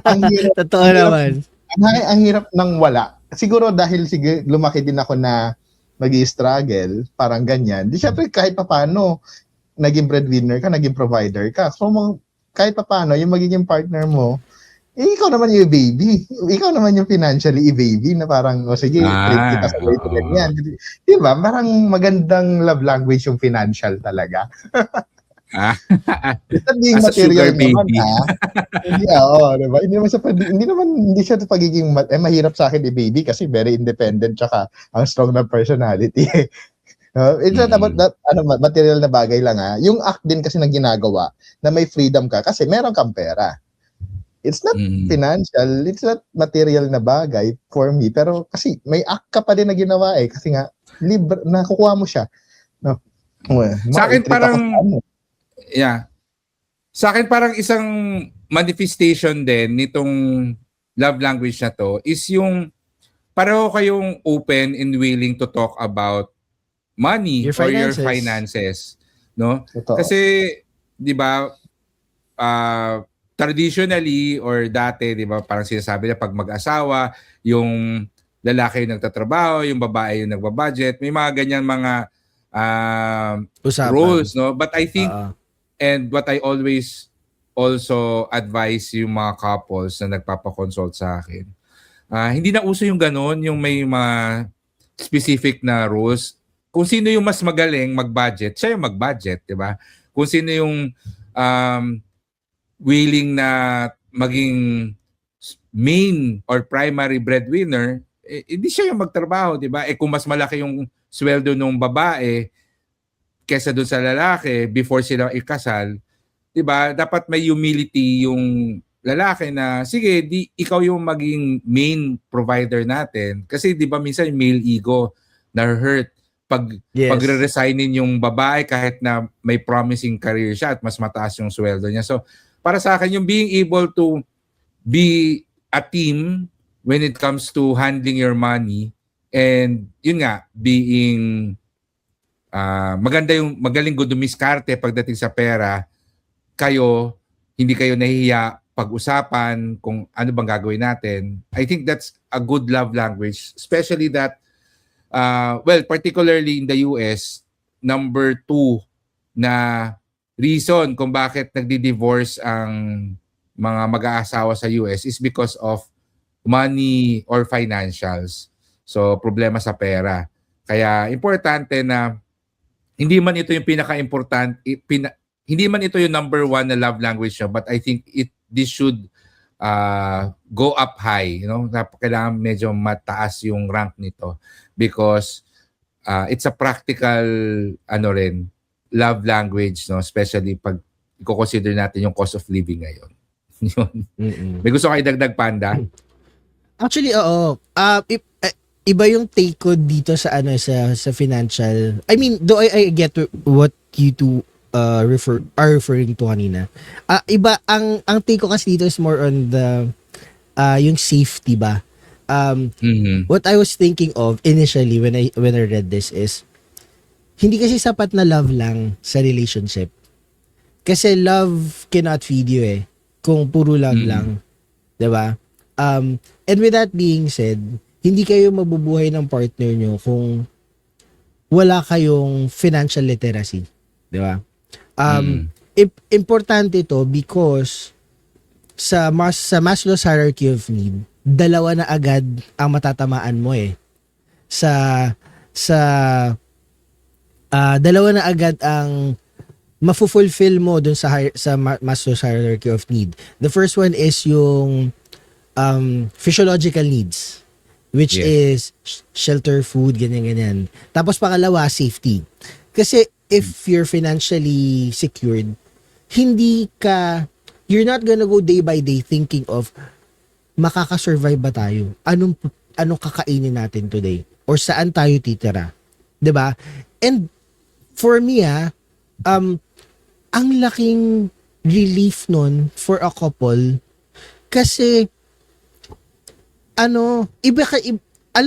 Ang hirap. Totoo naman. Ang hirap ng wala. Siguro dahil lumaki din ako na nag-i-struggle, parang ganyan. Di syempre kahit papaano, naging breadwinner ka, naging provider ka. So kahit papaano, yung magiging partner mo, ikaw naman yung baby. Ikaw naman yung financially baby na parang, sige, treat kita sa way to ganyan. Di ba? Parang magandang love language yung financial talaga. It's As a sugar baby. Diba? Hindi siya pagiging mahirap sa akin baby kasi very independent tsaka ang strong na personality. It's not about that material na bagay lang ha. Yung act din kasi na ginagawa na may freedom ka kasi meron kang pera. It's not financial, it's not material na bagay for me pero kasi may act ka pa din na ginawa eh kasi nga libre nakukuha mo siya. No. Sa akin parang Sa akin parang isang manifestation din nitong love language na to is yung pareho kayong open and willing to talk about money Your or your finances. no? Totoo. Kasi 'di ba traditionally or dati 'di ba parang sinasabi na pag mag-asawa yung lalaki yung nagtatrabaho, yung babae yung nagbabudget, may mga ganyan mga Usapan. rules, no? But I think Uh-huh. and what I always also advise yung mga couples na nagpapakonsult sa akin, hindi na uso yung ganon, yung may mga specific na rules. Kung sino yung mas magaling mag-budget, siya yung mag-budget, di ba? Kung sino yung willing na maging main or primary breadwinner, hindi siya yung magtrabaho, di ba? Kung mas malaki yung sweldo ng babae, kesa doon sa lalaki before sila ikasal, 'di ba? Dapat may humility yung lalaki na sige, ikaw yung maging main provider natin kasi 'di ba minsan yung male ego na hurt pag pagre-resignin yung babae kahit na may promising career siya at mas mataas yung sweldo niya. So, para sa akin yung being able to be a team when it comes to handling your money and yun nga being maganda yung magaling dumiskarte pagdating sa pera, hindi kayo nahihiya pag-usapan kung ano bang gagawin natin. I think that's a good love language, especially that particularly in the US, number 2 na reason kung bakit nagdi-divorce ang mga mag-aasawa sa US is because of money or financials. So, problema sa pera. Kaya importante na hindi man ito yung hindi man ito yung number 1 na love language nyo, but I think this should go up high. Kailangan medyo mataas yung rank nito because it's a practical love language, no? Especially pag i-consider natin yung cost of living ngayon. Yun. May gusto kayo idagdag, Panda? Actually, oo. Iba yung take ko dito sa sa financial. I mean, though I get what you two are referring to kanina. Iba ang take ko kasi dito is more on the yung safety ba. What I was thinking of initially when I read this is hindi kasi sapat na love lang sa relationship. Kasi love cannot feed you kung puro love lang. 'Di ba? And with that being said, hindi kayo mabubuhay ng partner nyo kung wala kayong financial literacy. Di ba? Importante ito because sa Maslow's hierarchy of need, dalawa na agad ang matatamaan mo dalawa na agad ang mafulfill mo dun sa Maslow's hierarchy of need. The first one is yung physiological needs, which is shelter, food, ganyan. Tapos pangalawa, safety. Kasi if you're financially secured, you're not gonna go day by day thinking of makakasurvive ba tayo? Anong kakainin natin today? Or saan tayo titira? 'Di ba? And for me, ang laking relief nun for a couple kasi alam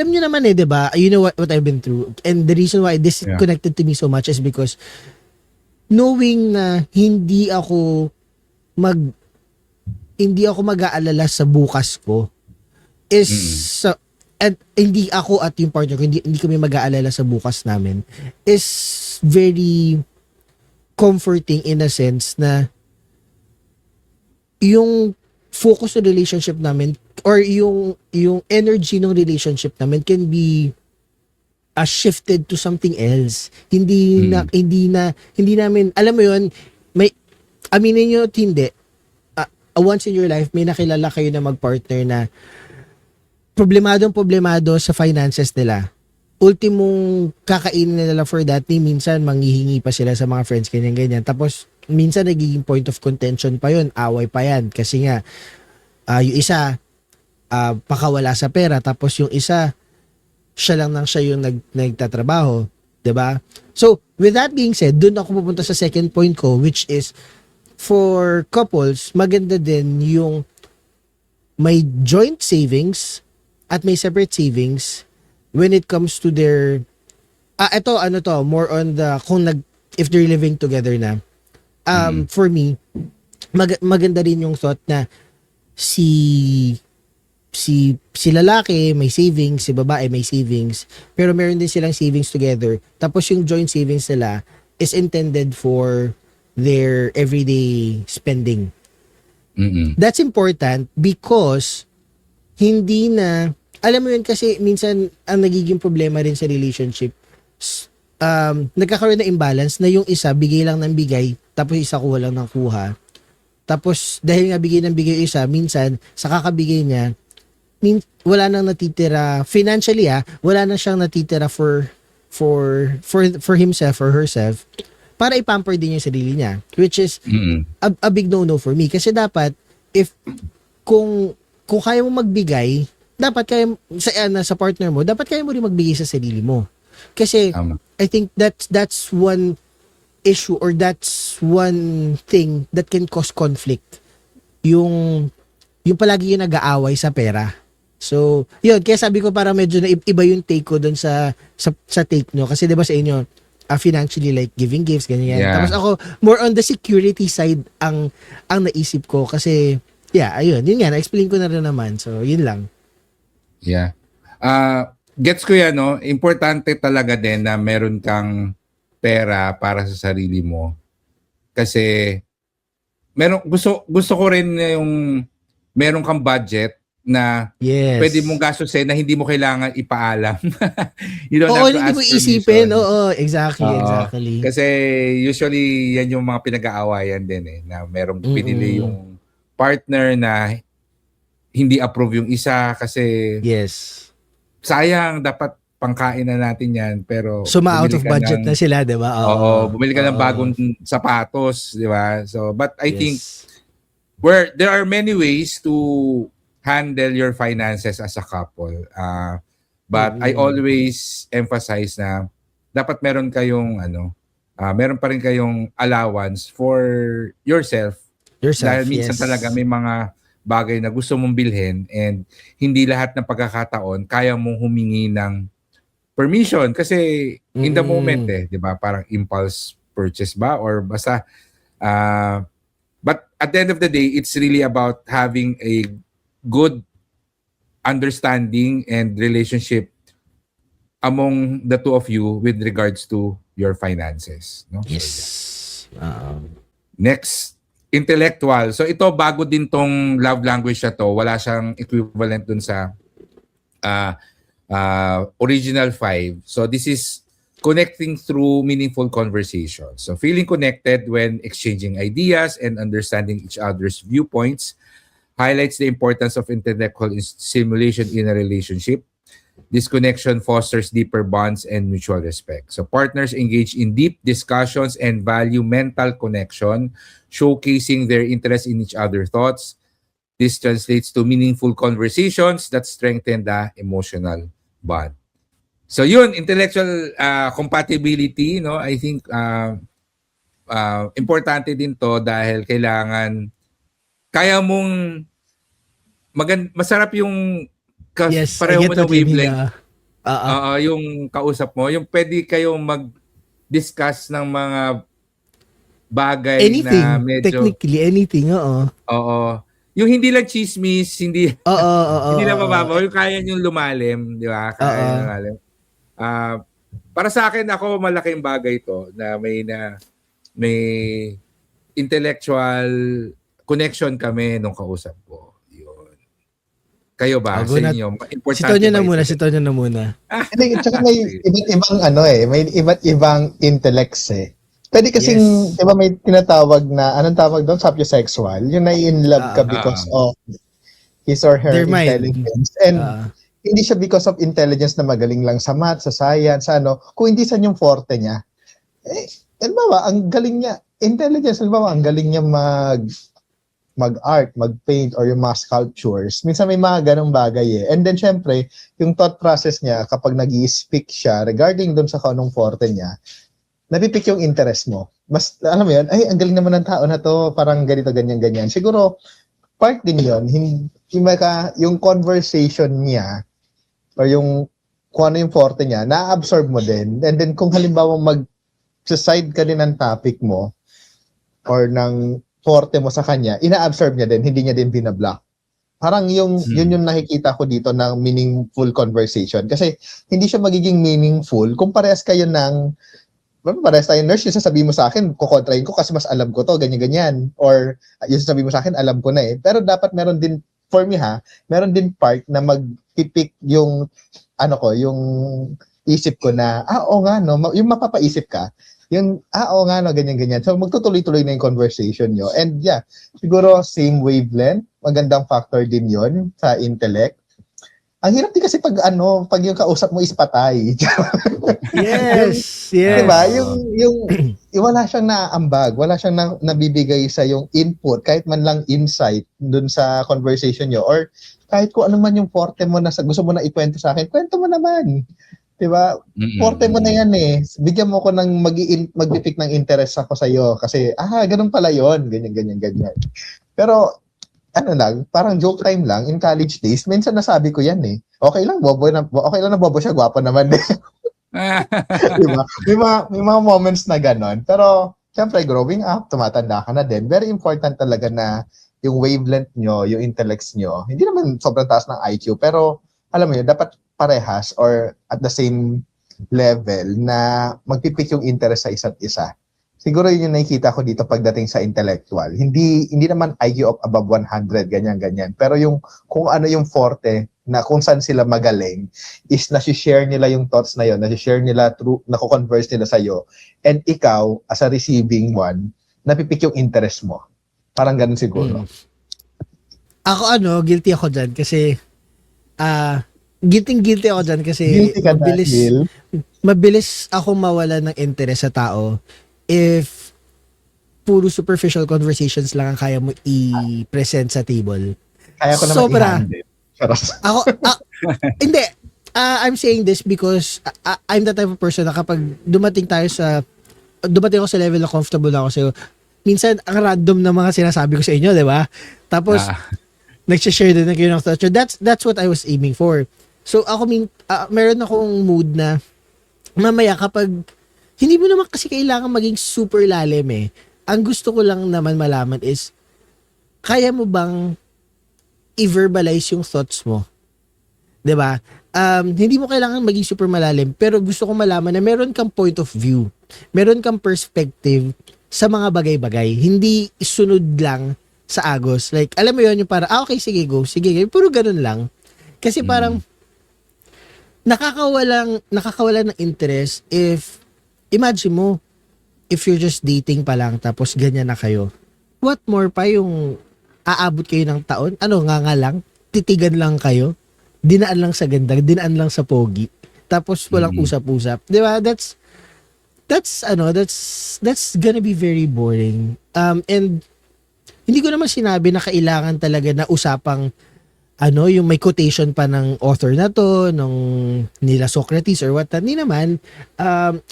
nyo naman 'di ba? You know what I've been through. And the reason why this connected to me so much is because knowing na hindi ako mag-aalala sa bukas ko is at hindi ako at yung partner ko hindi kami mag-aalala sa bukas namin is very comforting in a sense na yung focus ng relationship namin or yung energy ng relationship namin can be shifted to something else. Hindi namin, alam mo yun, may, aminin nyo at hindi, once in your life, may nakilala kayo na mag-partner na problemado sa finances nila. Ultimong kakainin nila for that, minsan manghihingi pa sila sa mga friends, ganyan. Tapos, minsan nagiging point of contention pa yun, away pa yan. Kasi nga, yung isa, pakawala sa pera, tapos yung isa, siya yung nagtatrabaho. 'Di ba? So, with that being said, dun ako pupunta sa second point ko, which is, for couples, maganda din yung may joint savings at may separate savings when it comes to their more on the if they're living together na. For me, maganda rin yung thought na si lalaki may savings, si babae may savings, pero meron din silang savings together. Tapos yung joint savings nila is intended for their everyday spending. That's important because hindi na, alam mo yun kasi minsan ang nagiging problema rin sa relationship, nagkakaroon na imbalance na yung isa bigay lang ng bigay, tapos isa kuha lang ng kuha. Tapos dahil nga bigay ng bigay isa, minsan sa kakabigay niya, wala nang natitira financially, wala na siyang natitira for himself or herself para ipamper din yung sarili niya, which is a big no for me. Kasi dapat kung kaya mo magbigay, dapat kaya sa partner mo, dapat kaya mo rin magbigay sa sarili mo. Kasi I think that's one issue or that's one thing that can cause conflict. Yung palagi yung nag-aaway sa pera. So, yun, kaya sabi ko para medyo na iba yung take ko dun sa take nyo. Kasi diba sa inyo, financially like giving gifts, ganyan. Yeah. Tapos ako, more on the security side ang naisip ko. Kasi, ayun, yun nga, na-explain ko na rin naman. So, yun lang. Yeah. Gets ko yan, no? Importante talaga din na meron kang pera para sa sarili mo. Kasi gusto ko rin yung meron kang budget na Yes. pwede mong gastusin na hindi mo kailangan ipaalam. You don't Oo, have to hindi ask mo isipin. permission. Oo, exactly, Oo. exactly. Kasi usually yan yung mga pinag-aawayan din na merong pinili yung partner na hindi approve yung isa kasi Yes. sayang, dapat pangkain na natin yan, pero Suma out bumili of ka budget na sila, di ba? Oo, bumili ka ng Oo. bagong sapatos, di ba? So, but I think Yes. there are many ways to handle your finances as a couple. But I always emphasize na dapat meron kayong meron pa rin kayong allowance for yourself. Dahil minsan talaga may mga bagay na gusto mong bilhin and hindi lahat ng pagkakataon kaya mong humingi ng permission kasi in the moment 'di ba? Parang impulse purchase ba or basta but at the end of the day, it's really about having a good understanding and relationship among the two of you with regards to your finances, no? Yes. Next, intellectual. So ito bago din tong love language na to, wala siyang equivalent dun sa original 5. So this is connecting through meaningful conversations. So feeling connected when exchanging ideas and understanding each other's viewpoints highlights the importance of intellectual stimulation in a relationship. This connection fosters deeper bonds and mutual respect. So partners engage in deep discussions and value mental connection, showcasing their interest in each other's thoughts. This translates to meaningful conversations that strengthen the emotional bond. So yun, intellectual compatibility, no? I think importante din to dahil kailangan kaya mong masarap yung pareho mo na wavelength. Yung kausap mo, yung pwede kayong mag-discuss ng mga bagay anything, na medyo technically anything, oo. Oo. Yung hindi lang chismis, hindi hindi lang mababaw, yung kaya niyong lumalim, di ba? Kaya niyong lumalim. Para sa akin, ako malaking bagay to na may intellectual connection kami nung kausap ko. Yun. Kayo ba? Sa inyo? Importante si Tonyo na ba muna, si Tonyo na muna. Hindi, tsaka may iba't ibang may iba't ibang intellects eh. Pwede kasing, di ba may tinatawag na, anong tawag doon? Sapiosexual. Yung na-in-love ka because of his or her intelligence. And hindi siya because of intelligence na magaling lang sa math, sa science, kung hindi sa yung forte niya. Halimbawa, ang galing niya, intelligence, halimbawa, ang galing niya mag-art, mag-paint, or yung mga sculptures. Minsan may mga ganong bagay eh. And then, syempre, yung thought process niya, kapag nag-i-speak siya regarding dun sa anong forte niya, napipick yung interest mo. Mas, alam mo yun, ay, ang galing naman ng tao na to, parang ganito, ganyan, ganyan. Siguro, part din yun, yung conversation niya, or yung kung ano yung forte niya, na-absorb mo din. And then kung halimbawa mag-side ka din ng topic mo or ng forte mo sa kanya, ina-absorb niya din, hindi niya din binablock. Parang yun yung nakikita ko dito ng meaningful conversation. Kasi hindi siya magiging meaningful kung parehas kayo parehas tayo nurse, yung sasabihin mo sa akin, kukontrahin ko kasi mas alam ko to, ganyan-ganyan. Or yung sasabihin mo sa akin, alam ko na eh. Pero dapat meron din, for me meron din part na mag-pick yung yung isip ko na, oo nga, no, yung mapapaisip ka, yung, oo nga, no, ganyan-ganyan. So, magtutuloy-tuloy na yung conversation nyo. And yeah, siguro same wavelength, magandang factor din yon sa intellect. Ang hirap din kasi pag yung kausap mo is patay. Yes. Diba? Yung wala siyang naambag, wala siyang nabibigay sa yung input, kahit man lang insight dun sa conversation nyo, or kahit kung ano man yung forte mo na gusto mo na ikwento sa akin, kwento mo naman. Diba? Forte mo na yan eh. Bigyan mo ko ng mag-pick ng interest ako sa iyo kasi, ganun pala yon, ganyan. Pero, parang joke time lang, in college days, minsan nasabi ko yan eh. Okay lang na bobo siya, gwapo naman eh. Diba? May mga moments na ganon. Pero, syempre, growing up, tumatanda ka na din. Very important talaga na yung wavelength nyo, yung intellects nyo, hindi naman sobrang taas ng IQ, pero, alam mo yun, dapat parehas or at the same level na magpipik yung interest sa isa't isa. Siguro yun yung nakikita ko dito pagdating sa intellectual. Hindi naman IQ of above 100, ganyan-ganyan. Pero yung kung ano yung forte na kung saan sila magaling is nasi-share nila yung thoughts na yun, nasi-share nila through, nako-converse nila sa'yo. And ikaw, as a receiving one, napipik yung interest mo. Parang ganun siguro. Ako guilty ako dyan kasi guilty ako dyan kasi Guilty ka dahil mabilis ako mawala ng interest sa tao if puro superficial conversations lang ang kaya mo i-present sa table. kaya ko naman Sobra. i-handle. Charot. Ako, hindi. I'm saying this because I'm the type of person na kapag dumating ako sa level na comfortable ako sa'yo, minsan ang random na mga sinasabi ko sa inyo, di ba? Tapos, nag-share din kayo ng thoughts. That's what I was aiming for. So, meron akong mood na mamaya kapag, hindi mo naman kasi kailangan maging super lalim eh. Ang gusto ko lang naman malaman is, kaya mo bang i-verbalize yung thoughts mo? 'Di ba? Hindi mo kailangan maging super malalim, pero gusto ko malaman na meron kang point of view. Meron kang perspective sa mga bagay-bagay. Hindi sunod lang sa agos. Like, alam mo yun, yung para, okay, sige, go. Sige, puro ganun lang. Kasi parang, nakakawala ng interest if, imagine mo, if you're just dating pa lang, tapos ganyan na kayo. What more pa yung aabot kayo ng taon? Nga lang? Titigan lang kayo? Dinaan lang sa ganda, dinaan lang sa pogi. Tapos walang usap-usap. 'Di ba? That's gonna be very boring. And hindi ko naman sinabi na kailangan talaga na usapang yung may quotation pa ng author na to, nung nila Socrates or what. Hindi naman.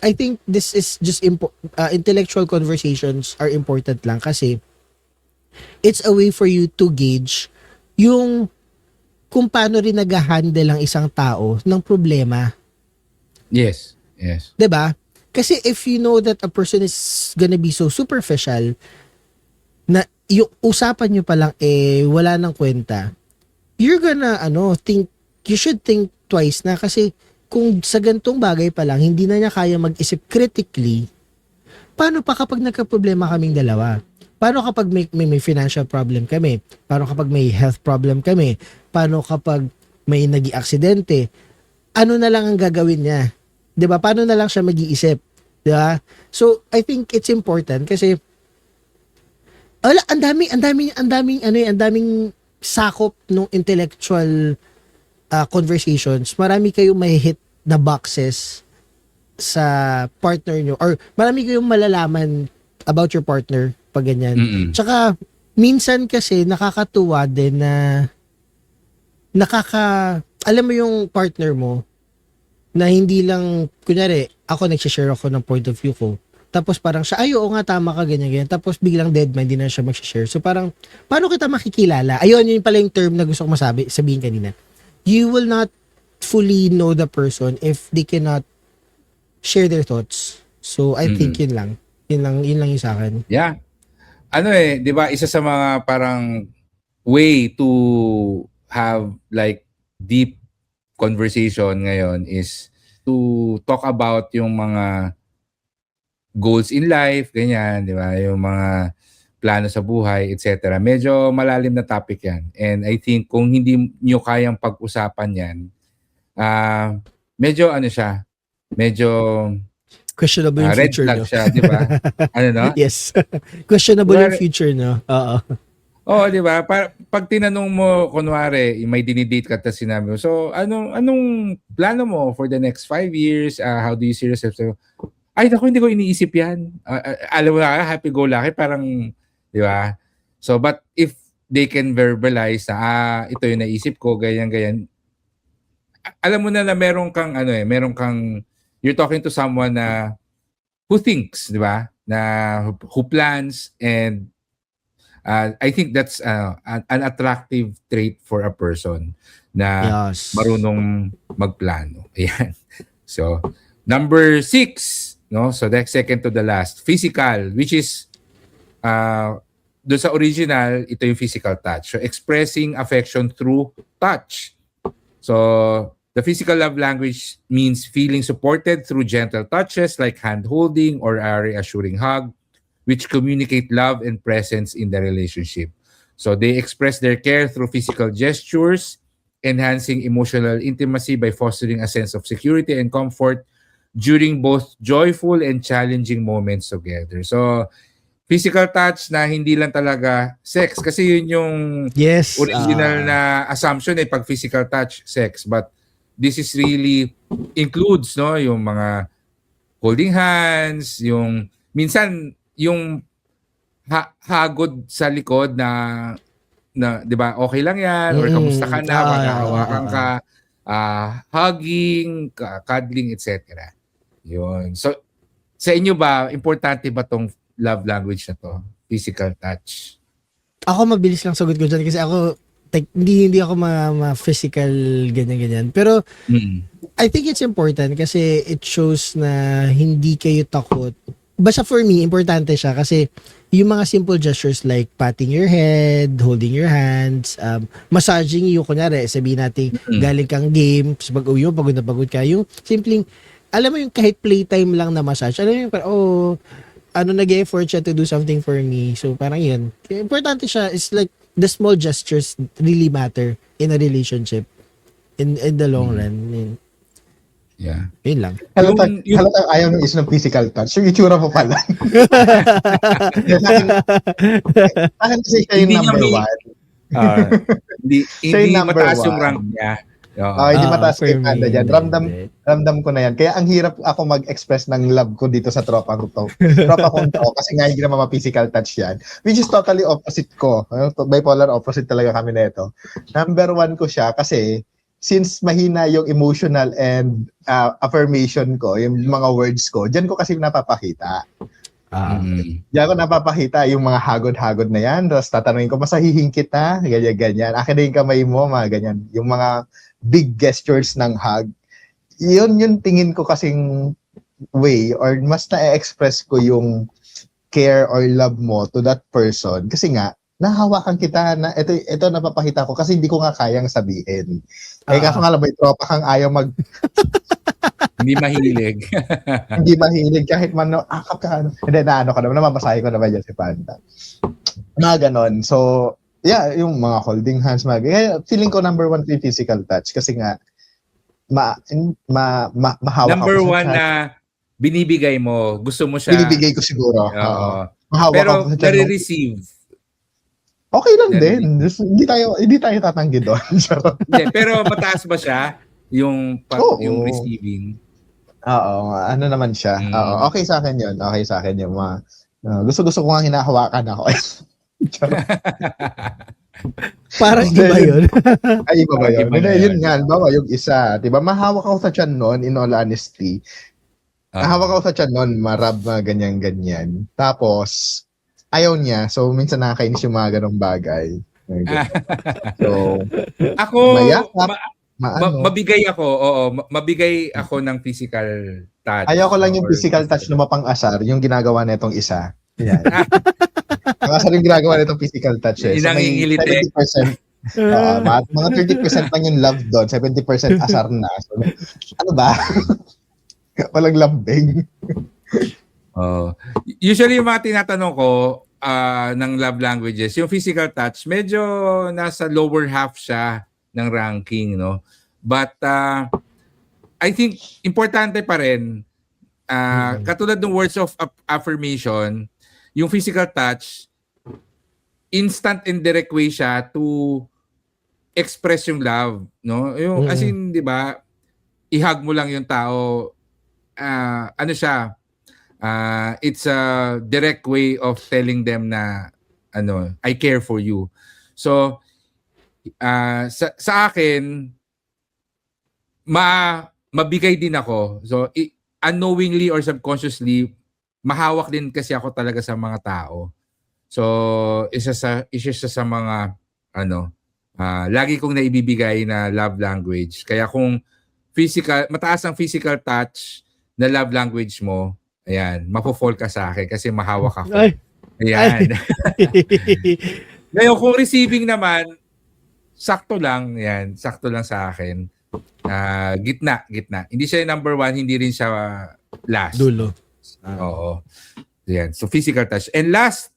I think this is just intellectual conversations are important lang kasi it's a way for you to gauge yung kung paano rin nag-handle ang isang tao ng problema. Yes. 'Di ba? Kasi if you know that a person is gonna be so superficial na yung usapan nyo pa lang wala nang kwenta, you're gonna you should think twice na kasi kung sa gantong bagay pa lang hindi na niya kaya mag-isip critically, paano pa kapag nagka-problema kaming dalawa? Paano kapag may financial problem kami? Paano kapag may health problem kami? Paano kapag may nag-iaksidente? Ano na lang ang gagawin niya? 'Di ba? Paano na lang siya mag-iisip? 'Di ba? So, I think it's important kasi ang daming sakop ng intellectual conversations. Marami kayong may hit na boxes sa partner nyo or marami kayong malalaman about your partner pag ganyan. Tsaka, minsan kasi nakakatuwa din na alam mo yung partner mo na hindi lang, kunyari, ako nagsishare ako ng point of view ko. Tapos parang siya, oo nga, tama ka, ganyan. Tapos biglang dead mind, hindi na siya magsishare. So parang, paano kita makikilala? Ayun, yun pala yung term na gusto ko sabihin kanina. You will not fully know the person if they cannot share their thoughts. So, I think yun lang. Yun lang yung sa akin. Yeah. 'Di ba, isa sa mga parang way to have like deep conversation ngayon is to talk about yung mga goals in life, ganyan, 'di ba? Yung mga plano sa buhay, etc. Medyo malalim na topic 'yan. And I think kung hindi niyo kayang pag-usapan 'yan, medyo medyo questionable yung red future, flag no? siya, 'di ba? No? Yes. Questionable yung future, no? Oo. Oo, 'di ba? Pag tinanong mo, kunwari, may dinidate ka at sinabi mo, so anong plano mo for the next 5 years? How do you see yourself? So, ay, naku, hindi ko iniisip yan. Alam mo na, happy-go-lucky, parang, di ba? So, but if they can verbalize na, ito yung naisip ko, ganyan. Alam mo na meron kang, you're talking to someone na who thinks, di ba? Na who plans, and I think that's an attractive trait for a person na marunong magplano. Ayan. So, number 6, no? So that's second to the last, physical, which is doon sa original, ito yung physical touch. So expressing affection through touch. So The physical love language means feeling supported through gentle touches like hand-holding or a reassuring hug, which communicate love and presence in the relationship. So they express their care through physical gestures, enhancing emotional intimacy by fostering a sense of security and comfort during both joyful and challenging moments together. So, physical touch na hindi lang talaga sex. Kasi yun yung Yes. original na assumption pag physical touch, sex. But this is really includes, no, yung mga holding hands, yung minsan yung hagod sa likod na 'di ba okay lang yan or kamusta ka na, maghahawakan ka, hugging, cuddling, etc. Yun. So sa inyo ba importante ba tong love language na to, physical touch? Ako mabilis lang sagot ko dyan kasi ako hindi ako ma-physical ganyan. Pero I think it's important kasi it shows na hindi kayo takot. Basta for me, importante siya kasi yung mga simple gestures like patting your head, holding your hands, massaging you, kunyari, sabihin natin galing kang game, pag-uwi mo, pagod na pagod ka, yung simpleng, alam mo yung kahit playtime lang na massage, alam mo yung parang, nag-effort siya to do something for me. So parang yun. Importante siya. It's like the small gestures really matter in a relationship in the long run. Yeah. Yun lang. Halatang ayaw ng is ng physical touch. Yung itsura mo pala. Akin kasi siya yung Hindi number niya one. Hindi Siya yung number mataas yung one. rank niya. Hindi mataas for kay Panda me, dyan. hindi. Ramdam ko na yan. Kaya ang hirap ako mag-express ng love ko dito sa tropa ko to. Tropa ko to kasi nga hindi naman ma-physical touch yan. Which is totally opposite ko. Bipolar opposite talaga kami nito. Number one ko siya kasi since mahina yung emotional and affirmation ko, yung mga words ko, dyan ko kasi napapakita. Diyan ko napapakita yung mga hagod-hagod na yan. Tapos tatanungin ko, masahihin kita? Ganyan-ganyan. Akin na yung kamay mo, mga ganyan. Yung mga big gestures ng hug. Yun yung tingin ko kasing way or mas na-express ko yung care or love mo to that person. Kasi nga, nahawakan kita na ito napapakita ko kasi hindi ko nga kayang sabihin. Kaso nga lang, may tropa kang ayaw Hindi mahilig. hindi mahilig kahit man akap ka. Hindi, naano ka naman, namabasahe ko naman yan si Panda. Mga ganon. So, yeah, yung mga holding hands, feeling ko number one yung physical touch kasi nga, mahawak Number ako sa one chat. na binibigay mo, gusto mo siya. Binibigay ko siguro. Oo. Mahawak Pero ako sa chat. nare-receive. Okay lang din. Hindi tayo tatanggi doon. Hindi, pero mataas ba siya yung Oo. yung receiving? Oo, ano naman siya. Oo, okay sa akin 'yun. Okay sa akin 'yung mga gusto ko nga hinahawakan ako. Parang iba yun. Ay, iba ba yun? Iba na Hindi, yun yun. nga, bawa yung isa. Diba, mahawak ako sa tiyan nun, in all honesty. Mahawak ako sa tiyan nun, marab na ganyan-ganyan. Tapos, ayaw niya. So, minsan nakakainis yung mga ganong bagay. So, Ako, mayakap, mabigay ako. Oo, mabigay ako ng physical touch. ayaw ko lang yung Or- physical touch na mapang-asar, yung ginagawa na itong isa. Yan. Ang asar yung ginagawa na itong physical touch. So, may Inangingilit 70%, mga 30% lang yung love doon, 70% asar na. So, ano ba? Walang lambing. Usually yung mga tinatanong ko ng love languages, yung physical touch, medyo nasa lower half siya ng ranking, no? But I think importante pa rin, katulad ng words of affirmation, yung physical touch, instant and direct way siya to express yung love, no? Yung as in, 'di ba? I-hug mo lang yung tao, ano siya? It's a direct way of telling them na I care for you. So sa akin mabigay din ako. So unknowingly or subconsciously mahawak din kasi ako talaga sa mga tao. So isa sa mga lagi kong naibibigay na love language. Kaya kung mataas ang physical touch na love language mo, ayan, mapofall ka sa akin kasi mahawak ako. Ayan. Ngayon, kung receiving naman, sakto lang sa akin. Gitna. Hindi siya yung number one, hindi rin siya last. Dulo. Oo. Yan. So physical touch. And last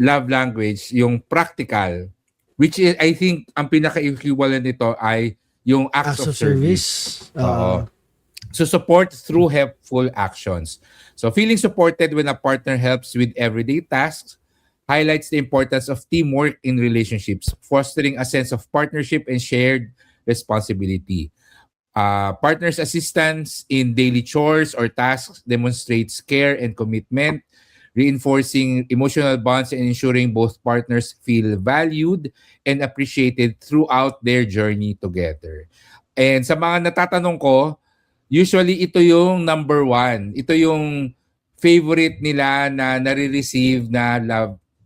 love language, yung practical, which is, I think, ang pinaka-equivalent nito ay yung acts Acts of service. Oo. Oo. So support through helpful actions. So feeling supported when a partner helps with everyday tasks highlights the importance of teamwork in relationships, fostering a sense of partnership and shared responsibility. Partners' assistance in daily chores or tasks demonstrates care and commitment, reinforcing emotional bonds and ensuring both partners feel valued and appreciated throughout their journey together. And sa mga natatanong ko, usually ito yung number one. Ito yung favorite nila na nare-receive na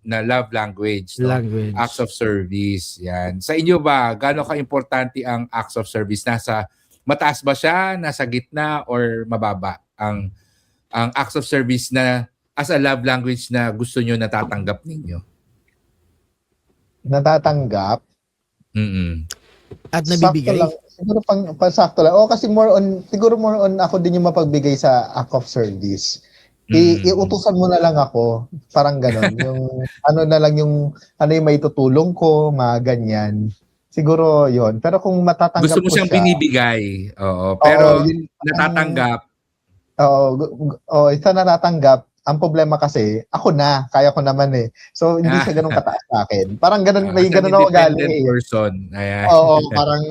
love language. No? Language. Acts of service. Yan. Sa inyo ba, gaano ka-importante ang acts of service? Nasa mataas ba siya, nasa gitna, or mababa ang acts of service na as a love language na gusto nyo natatanggap ninyo? Natatanggap. Mm-mm. At nabibigay. Sakto lang. Siguro sakto lang. Kasi siguro more on ako din yung mapagbigay sa act of service. Iutusan mo na lang ako. Parang ganon. Yung ano na lang yung may tutulong ko, mga ganyan. Siguro yon. Pero kung matatanggap gusto mo ko siyang siya, binibigay. Oo. Pero natatanggap. Isa natatanggap. Ang problema kasi, ako na, kaya ko naman eh. So, hindi siya ganun kataas sa akin. Parang ganun, may ganun ako galing eh. Person. Ayan. Oo, parang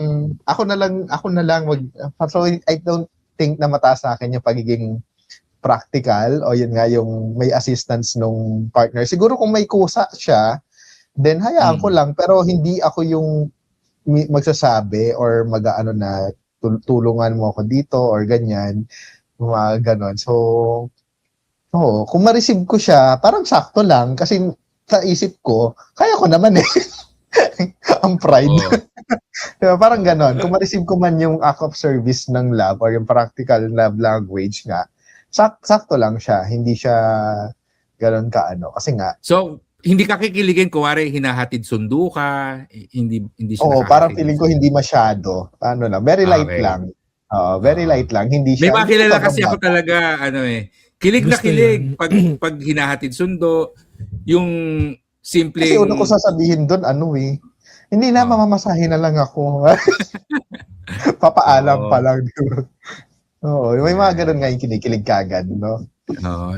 ako na lang so I don't think na mataas sa akin yung pagiging practical o yun nga yung may assistance nung partner. Siguro kung may kusa siya, then hayaan ko lang, pero hindi ako yung magsasabi or mag-ano na tulungan mo ako dito or ganyan, mga ganon. So kung ma-receive ko siya, parang sakto lang kasi sa isip ko, kaya ko naman eh. Ang pride. Diba, parang ganon. Kung ma-receive ko man yung act of service ng love or yung practical love language nga, sakto lang siya. Hindi siya ganon kaano. Kasi nga. So, hindi ka kikiligin kung hinahatid sundo ka, hindi siya parang feeling ko hindi masyado. Ano lang, very light lang. Very light lang. Hindi siya. May makilala kasi ako talaga, kilig na Gusto kilig pag hinahatid sundo, yung simple. Kasi una ko sasabihin doon, hindi na, mamamasahin na lang ako. Papaalam pa lang. May mga ganun nga yung kinikilig kagad, no?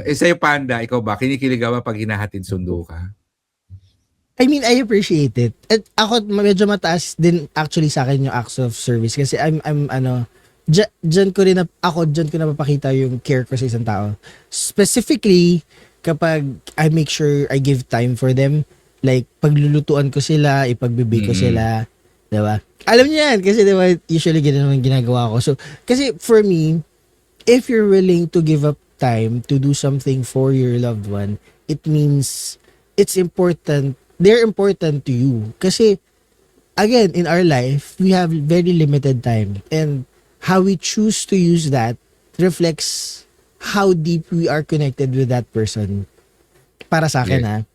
Sa'yo, Panda, ikaw ba, kinikilig ka ba pag hinahatid sundo ka? I mean, I appreciate it. At ako, medyo mataas din actually sa akin yung acts of service kasi dyan ko napapakita yung care ko sa isang tao. Specifically, kapag I make sure I give time for them, like, paglulutuan ko sila, ipagbibig ko sila, diba? Alam niyo yan, kasi diba, usually ganun naman ginagawa ko. So, kasi for me, if you're willing to give up time to do something for your loved one, it means it's important, they're important to you. Kasi, again, in our life, we have very limited time. And how we choose to use that reflects how deep we are connected with that person. Para sa akin,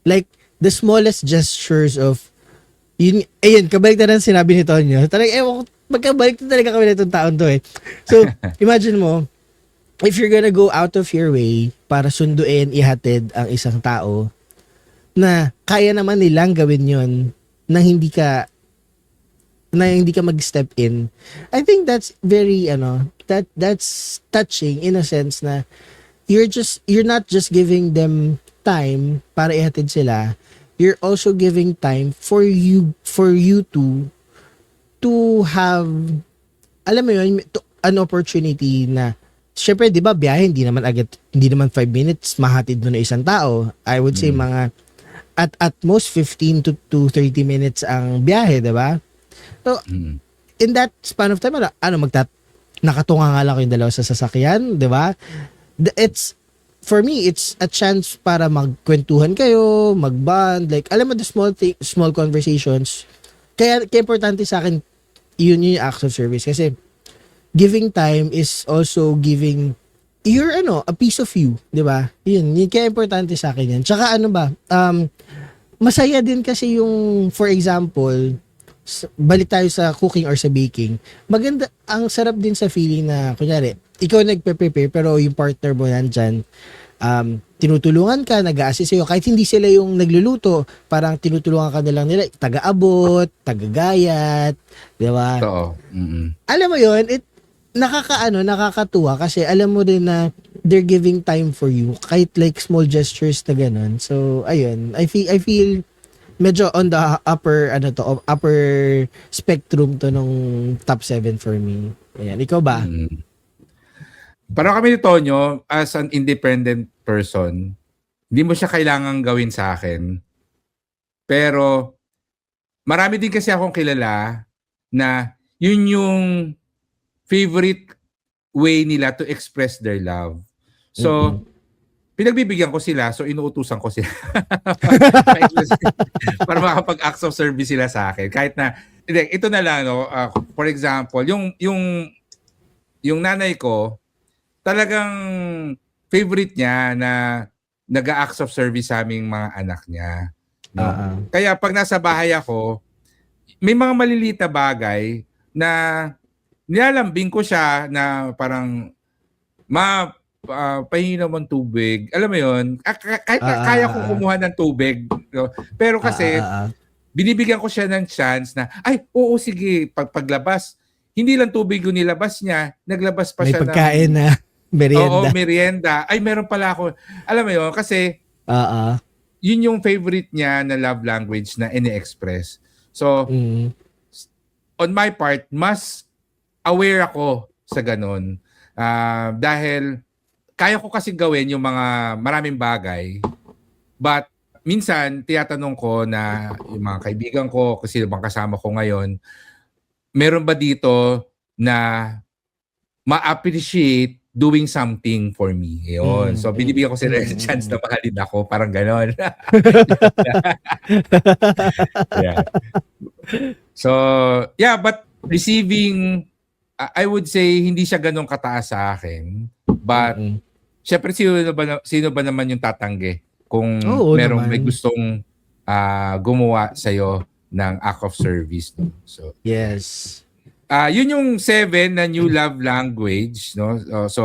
like, the smallest gestures of, kabalik na rin sinabi ni Tonyo. Talagang, magkabalik na talaga kami na itong taon to eh. So, imagine mo, if you're gonna go out of your way para sunduin, ihatid ang isang tao, na kaya naman nilang gawin yon na hindi ka mag-step in. I think that's very that's touching in a sense na you're not just giving them time para ihatid sila. You're also giving time for you to have, alam mo yun, an opportunity na syempre 'di ba biyahe hindi naman 5 minutes mahatid mo na isang tao. I would say mga at most 15 to 30 minutes ang biyahe, 'di ba? So, in that span of time, nakatunga nga lang yung dalawa sa sasakyan, di ba? For me, it's a chance para magkwentuhan kayo, mag-bond, like, alam mo, the small conversations. Kaya importante sa akin, yun yung acts of service. Kasi, giving time is also giving a piece of you, di ba? Yun, kaya importante sa akin yan. Tsaka masaya din kasi yung, for example, balik tayo sa cooking or sa baking. Maganda, ang sarap din sa feeling na, kunyari, ikaw nagpe-prepare pero yung partner mo nandyan, tinutulungan ka, nag-a-assist sa'yo. Kahit hindi sila yung nagluluto, parang tinutulungan ka na lang nila, taga-abot, taga-gayat, di ba? Oo. Mm-mm. Alam mo yun, nakakatuwa kasi alam mo din na they're giving time for you, kahit like small gestures na ganun. So, ayun, I feel medyo on the upper spectrum to nung top 7 for me. Ayan, ikaw ba? Parang kami ni Tonyo, as an independent person, hindi mo siya kailangang gawin sa akin. Pero, marami din kasi akong kilala na yun yung favorite way nila to express their love. So, pinagbibigyan ko sila, so inuutusan ko sila. Para makapag-acts of service sila sa akin. Kahit na, ito na lang, no? For example, yung nanay ko, talagang favorite niya na nag-acts of service sa aming mga anak niya. No? Kaya pag nasa bahay ako, may mga maliliit na bagay na nilalambing ko siya na parang pahingi naman tubig. Alam mo yun? Kahit kaya kong kumuha ng tubig. No? Pero kasi, binibigyan ko siya ng chance na, ay, oo, sige, paglabas, hindi lang tubig yung nilabas niya, naglabas pa may siya pagkain na merienda. Oo, merienda. Ay, meron pala ako. Alam mo yun, kasi, yun yung favorite niya na love language na ini-express. So, on my part, mas aware ako sa ganun. Dahil, kaya ko kasi gawin yung mga maraming bagay, but minsan tiyatanong ko na yung mga kaibigan ko, kasi bang kasama ko ngayon, meron ba dito na ma-appreciate doing something for me? Yun. So binibigyan ko sila ng chance na mahalin ako, parang gano'n. Yeah. So, yeah, but receiving, I would say hindi siya ganun kataas sa akin. But syempre sino ba naman yung tatanggi kung may gustong gumawa sa'yo ng act of service, no? So yes. Yun yung 7 na new love language, no? So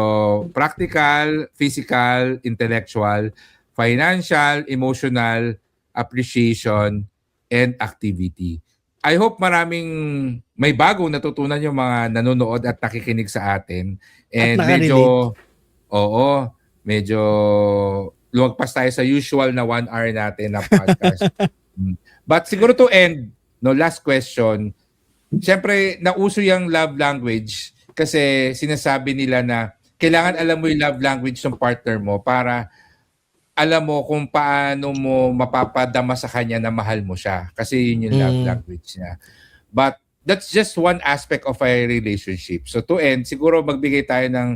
practical, physical, intellectual, financial, emotional, appreciation, and activity. I hope maraming may bagong natutunan yung mga nanonood at nakikinig sa atin. And medyo lumagpas tayo sa usual na 1 hour natin na podcast. But siguro to end, no, last question. Siyempre, nauso yung love language kasi sinasabi nila na kailangan alam mo yung love language ng partner mo para alam mo kung paano mo mapapadama sa kanya na mahal mo siya. Kasi yun yung love language niya. But that's just one aspect of a relationship. So to end, siguro magbigay tayo ng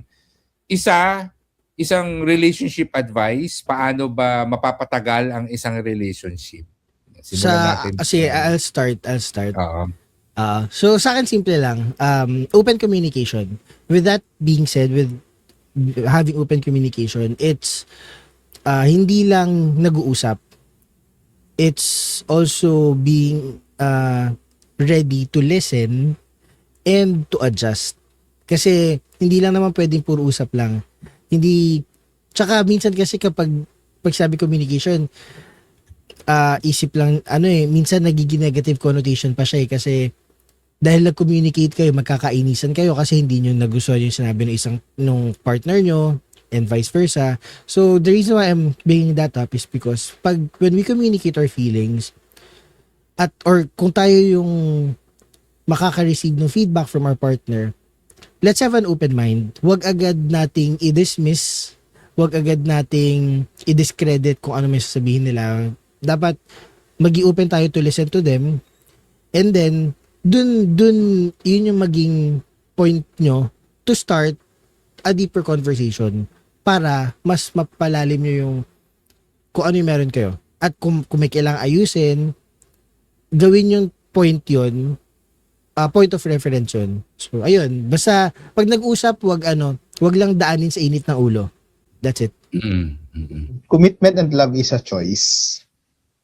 isang relationship advice. Paano ba mapapatagal ang isang relationship? Simulan natin. I'll start. Oo. So sa akin simple lang. Open communication. With that being said, with having open communication, it's hindi lang nag-uusap. It's also being ready to listen and to adjust. Kasi hindi lang naman pwedeng puro usap lang. Tsaka minsan kasi kapag sabi communication, isip lang, minsan nagiging negative connotation pa siya kasi dahil nag-communicate kayo, magkakainisan kayo kasi hindi nyo nagustuhan yung sinabi nung partner nyo and vice versa. So, the reason why I'm bringing that up is because when we communicate our feelings or kung tayo yung makaka-receive ng feedback from our partner, let's have an open mind. Huwag agad nating i-dismiss, huwag agad nating i-discredit kung ano may sasabihin nila. Dapat mag-i-open tayo to listen to them, and then dun yun yung maging point nyo to start a deeper conversation para mas mapalalim nyo yung kung ano yung meron kayo. At kung may kailangang ayusin, gawin yung point point of reference yun. So, ayun. Basta, pag nag-usap, wag lang daanin sa init ng ulo. That's it. Commitment and love is a choice.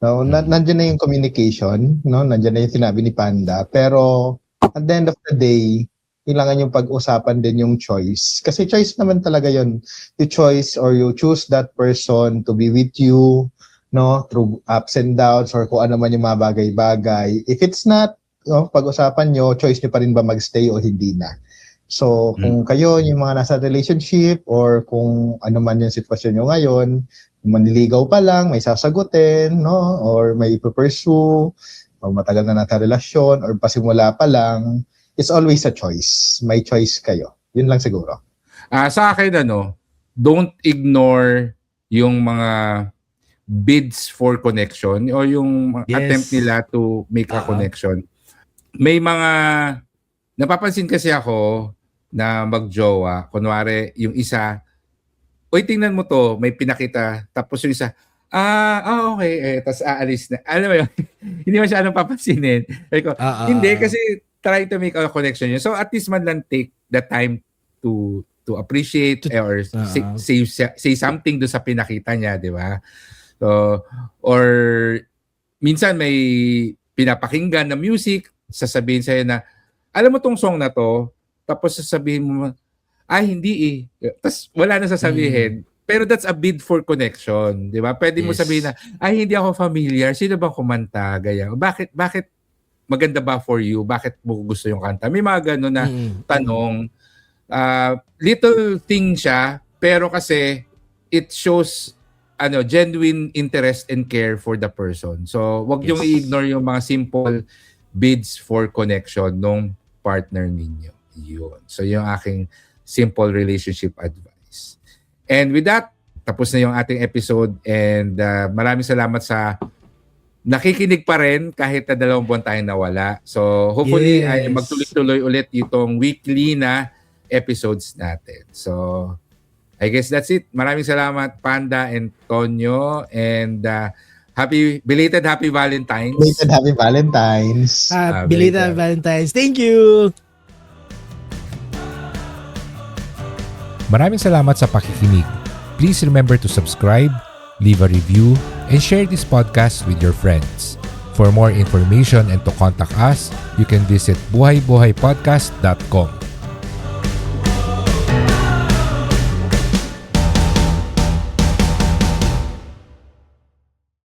No, nandiyan na yung communication, no? Nandiyan na yung sinabi ni Panda, pero at the end of the day, kailangan yung pag-usapan din yung choice. Kasi choice naman talaga yun. You choice or you choose that person to be with you, no? Through ups and downs or kung ano man yung mga bagay-bagay. If it's not, no, pag-usapan nyo, choice nyo pa rin ba magstay o hindi na. So, kung kayo, yung mga nasa relationship or kung ano man yung sitwasyon nyo ngayon, manliligaw pa lang, may sasagutin, no? Or may ipupursue, o matagal na nasa relasyon, or pasimula pa lang, it's always a choice. May choice kayo. Yun lang siguro. Sa akin, don't ignore yung mga bids for connection o yung attempt nila to make a connection. May mga, napapansin kasi ako na magjowa, kunwari yung isa, uy, tingnan mo to, may pinakita, tapos yung isa, okay, tapos aalis na. Alam mo yun, hindi masyadong papansinin. Hindi, kasi try to make a connection yun. So at least man lang take the time to appreciate or say something do sa pinakita niya, di ba? So, or minsan may pinapakinggan na music, sasabihin sa'yo na, alam mo tong song na to, tapos sasabihin mo, hindi Tapos wala na sasabihin. Pero that's a bid for connection, di ba? Pwede mo sabihin na, hindi ako familiar. Sino bang kumanta? Gaya. Bakit maganda ba for you? Bakit mo gusto yung kanta? May mga gano'n na tanong. Little thing siya, pero kasi it shows genuine interest and care for the person. So, wag yung i-ignore yung mga simple bids for connection nung partner ninyo. Yun. So, yung aking simple relationship advice. And with that, tapos na yung ating episode and maraming salamat sa nakikinig pa rin kahit na 2 buwan tayong nawala. So, hopefully ay magtuloy-tuloy ulit itong weekly na episodes natin. So, I guess that's it. Maraming salamat, Panda and Tonyo. And belated Happy Valentine's. Belated Happy Valentine's. Belated Happy Valentine's. Thank you! Maraming salamat sa pakikinig. Please remember to subscribe, leave a review, and share this podcast with your friends. For more information and to contact us, you can visit buhaybuhaypodcast.com.